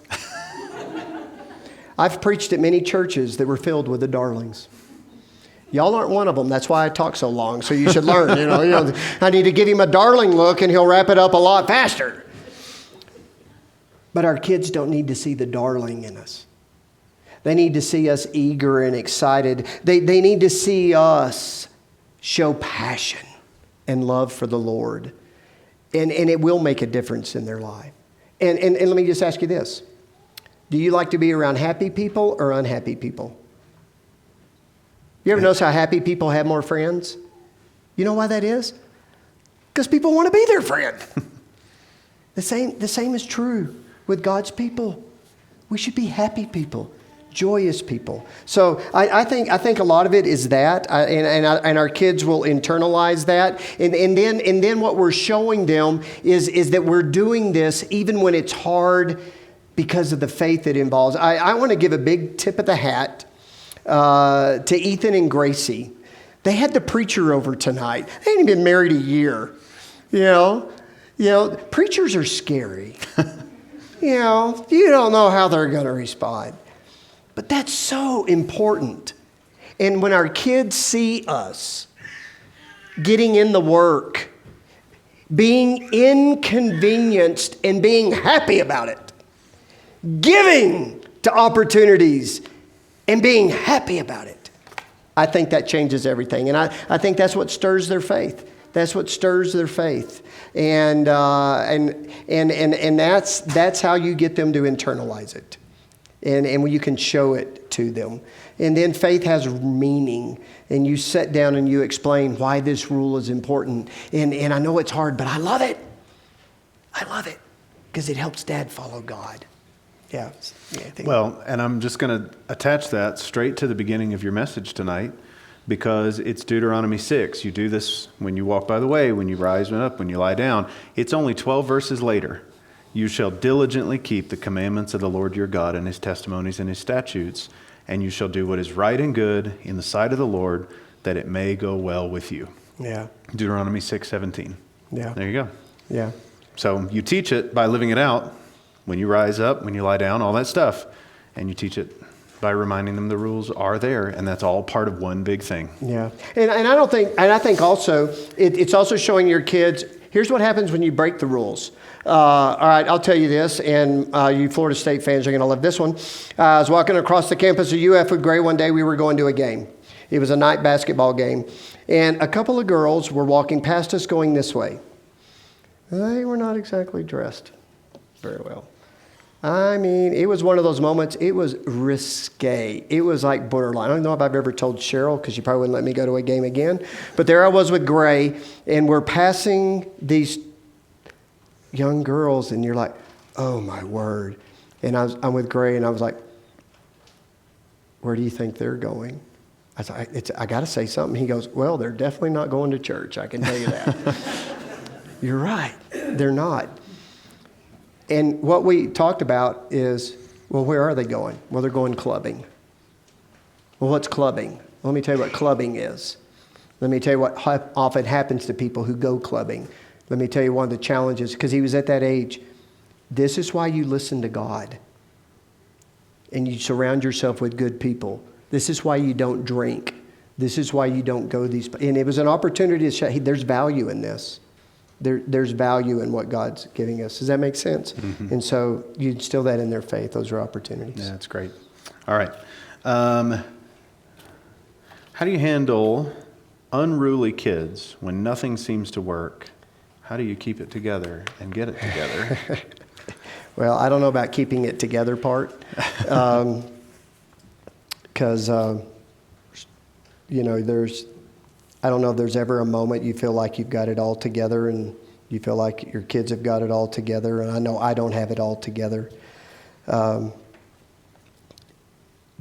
I've preached at many churches that were filled with the Darlings. Y'all aren't one of them. That's why I talk so long. So you should learn. I need to give him a darling look, and he'll wrap it up a lot faster. But our kids don't need to see the darling in us. They need to see us eager and excited. They need to see us show passion and love for the Lord. And it will make a difference in their life. And let me just ask you this. Do you like to be around happy people or unhappy people? You ever notice how happy people have more friends? You know why that is? Because people want to be their friend. The same is true with God's people. We should be happy people, joyous people. So I think a lot of it is that, and our kids will internalize that. And then what we're showing them is that we're doing this even when it's hard because of the faith it involves. I want to give a big tip of the hat to Ethan and Gracie. They had the preacher over tonight. They hadn't been married a year. Preachers are scary. You don't know how they're going to respond. But that's so important And when our kids see us getting in the work, being inconvenienced and being happy about it, giving to opportunities and being happy about it, I think that changes everything. And I think that's what stirs their faith. That's what stirs their faith. And that's how you get them to internalize it. And you can show it to them. And then faith has meaning. And you sit down and you explain why this rule is important. And I know it's hard, but I love it. I love it. Because it helps Dad follow God. Yeah. Well, and I'm just going to attach that straight to the beginning of your message tonight, because it's Deuteronomy 6. You do this when you walk by the way, when you rise up, when you lie down. It's only 12 verses later. You shall diligently keep the commandments of the Lord your God and his testimonies and his statutes, and you shall do what is right and good in the sight of the Lord, that it may go well with you. Yeah. Deuteronomy 6:17. Yeah. There you go. Yeah. So you teach it by living it out when you rise up, when you lie down, all that stuff. And you teach it by reminding them the rules are there, and that's all part of one big thing. Yeah. And I think also, it's also showing your kids, here's what happens when you break the rules. All right, I'll tell you this, and you Florida State fans are going to love this one. I was walking across the campus of UF with Gray one day. We were going to a game. It was a night basketball game. And a couple of girls were walking past us going this way. They were not exactly dressed very well. I mean, it was one of those moments, it was risque. It was like borderline. I don't know if I've ever told Cheryl, because she probably wouldn't let me go to a game again. But there I was with Gray, and we're passing these young girls, and you're like, oh my word. And I'm with Gray, and I was like, where do you think they're going? I said, I got to say something. He goes, well, they're definitely not going to church, I can tell you that. You're right, they're not. And what we talked about is, well, where are they going? Well, they're going clubbing. Well, what's clubbing? Let me tell you what clubbing is. Let me tell you what often happens to people who go clubbing. Let me tell you one of the challenges, because he was at that age. This is why you listen to God. And you surround yourself with good people. This is why you don't drink. This is why you don't go these. And it was an opportunity to show, there's value in this. There's value in what God's giving us. Does that make sense? Mm-hmm. And so you instill that in their faith. Those are opportunities. Yeah, that's great. All right. How do you handle unruly kids when nothing seems to work? How do you keep it together and get it together? Well, I don't know about keeping it together part. Because, I don't know if there's ever a moment you feel like you've got it all together and you feel like your kids have got it all together. And I know I don't have it all together. But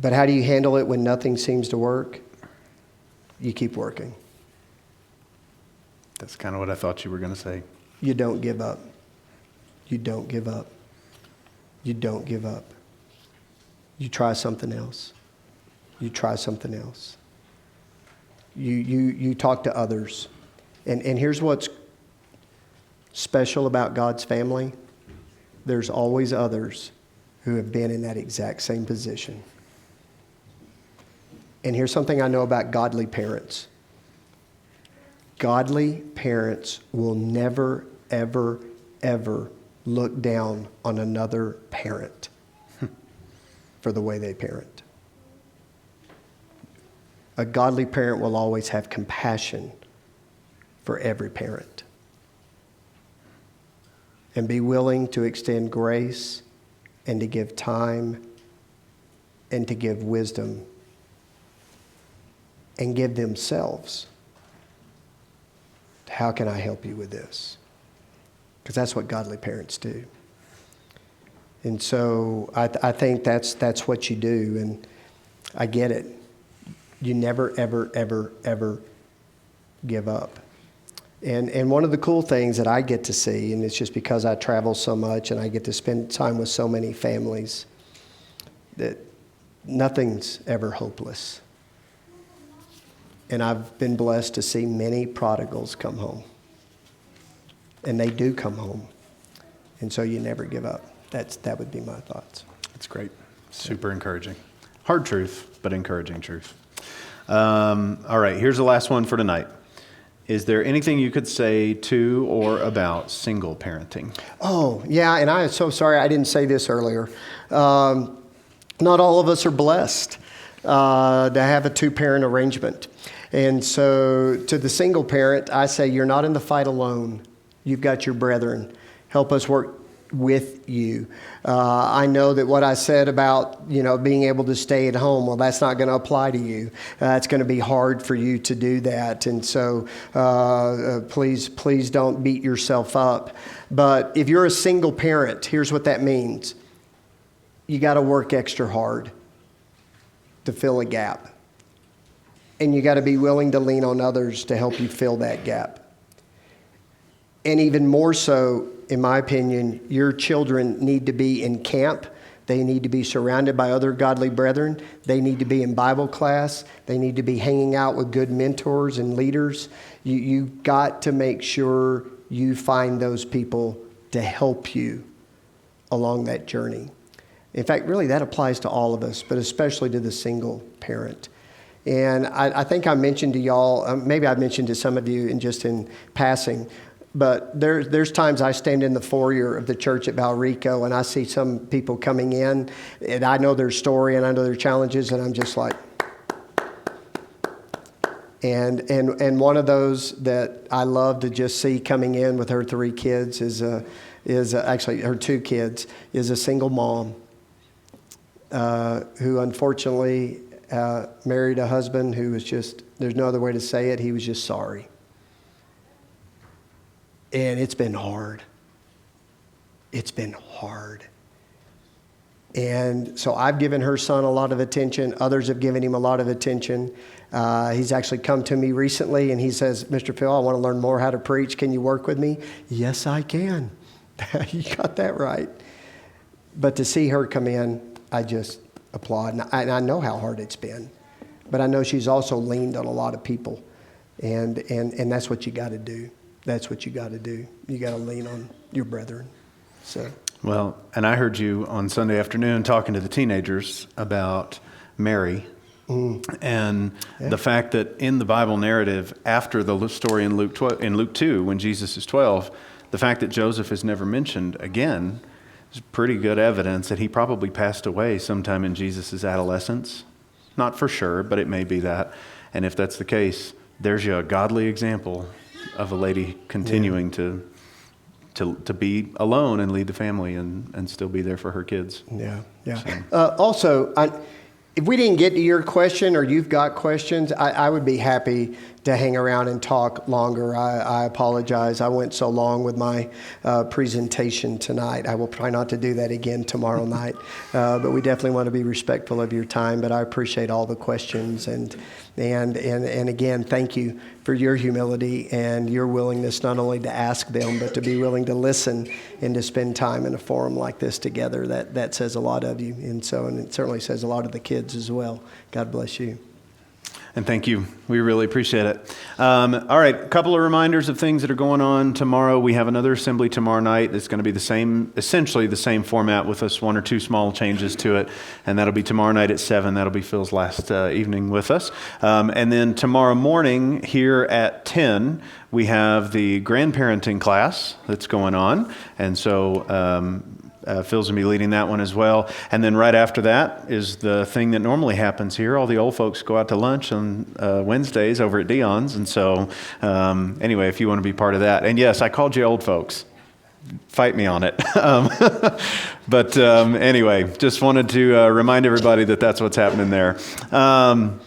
how do you handle it when nothing seems to work? You keep working. That's kind of what I thought you were going to say. You don't give up. You don't give up. You don't give up. You try something else. You try something else. You talk to others. And here's what's special about God's family. There's always others who have been in that exact same position. And here's something I know about godly parents. Godly parents will never, ever, ever look down on another parent for the way they parent. A godly parent will always have compassion for every parent and be willing to extend grace and to give time and to give wisdom and give themselves. How can I help you with this? Because that's what godly parents do. And so I think that's what you do, and I get it. You never, ever, ever, ever give up. And one of the cool things that I get to see, and it's just because I travel so much and I get to spend time with so many families, that nothing's ever hopeless. And I've been blessed to see many prodigals come home. And they do come home. And so you never give up. That would be my thoughts. That's great. Super encouraging. Hard truth, but encouraging truth. All right, here's the last one for tonight. Is there anything you could say to or about single parenting? Oh, yeah, and I am so sorry I didn't say this earlier. Not all of us are blessed to have a two-parent arrangement. And so to the single parent, I say you're not in the fight alone. You've got your brethren. Help us work with you. I know that what I said about, being able to stay at home, well, that's not going to apply to you. It's going to be hard for you to do that. And so please don't beat yourself up. But if you're a single parent, here's what that means. You got to work extra hard to fill a gap. And you got to be willing to lean on others to help you fill that gap. And even more so, in my opinion, your children need to be in camp. They need to be surrounded by other godly brethren. They need to be in Bible class. They need to be hanging out with good mentors and leaders. You got to make sure you find those people to help you along that journey. In fact, really that applies to all of us, but especially to the single parent. And I think I mentioned to y'all, maybe I mentioned to some of you in passing, but there's times I stand in the foyer of the church at Valrico and I see some people coming in and I know their story and I know their challenges and I'm just like, and one of those that I love to just see coming in with her 3 kids is actually her 2 kids, is a single mom who unfortunately married a husband who was just, there's no other way to say it, he was just sorry. And it's been hard. It's been hard. And so I've given her son a lot of attention. Others have given him a lot of attention. He's actually come to me recently and he says, Mr. Phil, I want to learn more how to preach. Can you work with me? Yes, I can. You got that right. But to see her come in, I just applaud. And I know how hard it's been. But I know she's also leaned on a lot of people. And that's what you got to do. That's what you got to do. You got to lean on your brethren. So. Well, and I heard you on Sunday afternoon talking to the teenagers about Mary and the fact that in the Bible narrative, after the story in Luke 2, when Jesus is 12, the fact that Joseph is never mentioned again is pretty good evidence that he probably passed away sometime in Jesus' adolescence. Not for sure, but it may be that. And if that's the case, there's your godly example of a lady continuing to be alone and lead the family and still be there for her kids. Yeah. So. Also, if we didn't get to your question or you've got questions, I would be happy to hang around and talk longer. I apologize. I went so long with my presentation tonight. I will try not to do that again tomorrow night. But we definitely want to be respectful of your time. But I appreciate all the questions. And again, thank you for your humility and your willingness not only to ask them, but to be willing to listen and to spend time in a forum like this together. That says a lot of you. And it certainly says a lot of the kids as well. God bless you. And thank you. We really appreciate it. All right, a couple of reminders of things that are going on tomorrow. We have another assembly tomorrow night. It's going to be essentially the same format with us, 1 or 2 small changes to it. And that'll be tomorrow night at 7. That'll be Phil's last evening with us. And then tomorrow morning here at 10, we have the grandparenting class that's going on. And so Phil's going to be leading that one as well. And then right after that is the thing that normally happens here. All the old folks go out to lunch on Wednesdays over at Dion's. And so anyway, if you want to be part of that. And yes, I called you old folks. Fight me on it. But anyway, just wanted to remind everybody that that's what's happening there. Some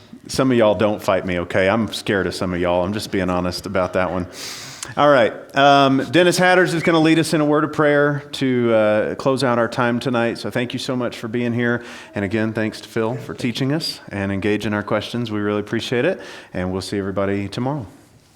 of y'all don't fight me, okay? I'm scared of some of y'all. I'm just being honest about that one. All right. Dennis Hatters is going to lead us in a word of prayer to close out our time tonight. So thank you so much for being here. And again, thanks to Phil for teaching us and engaging our questions. We really appreciate it. And we'll see everybody tomorrow.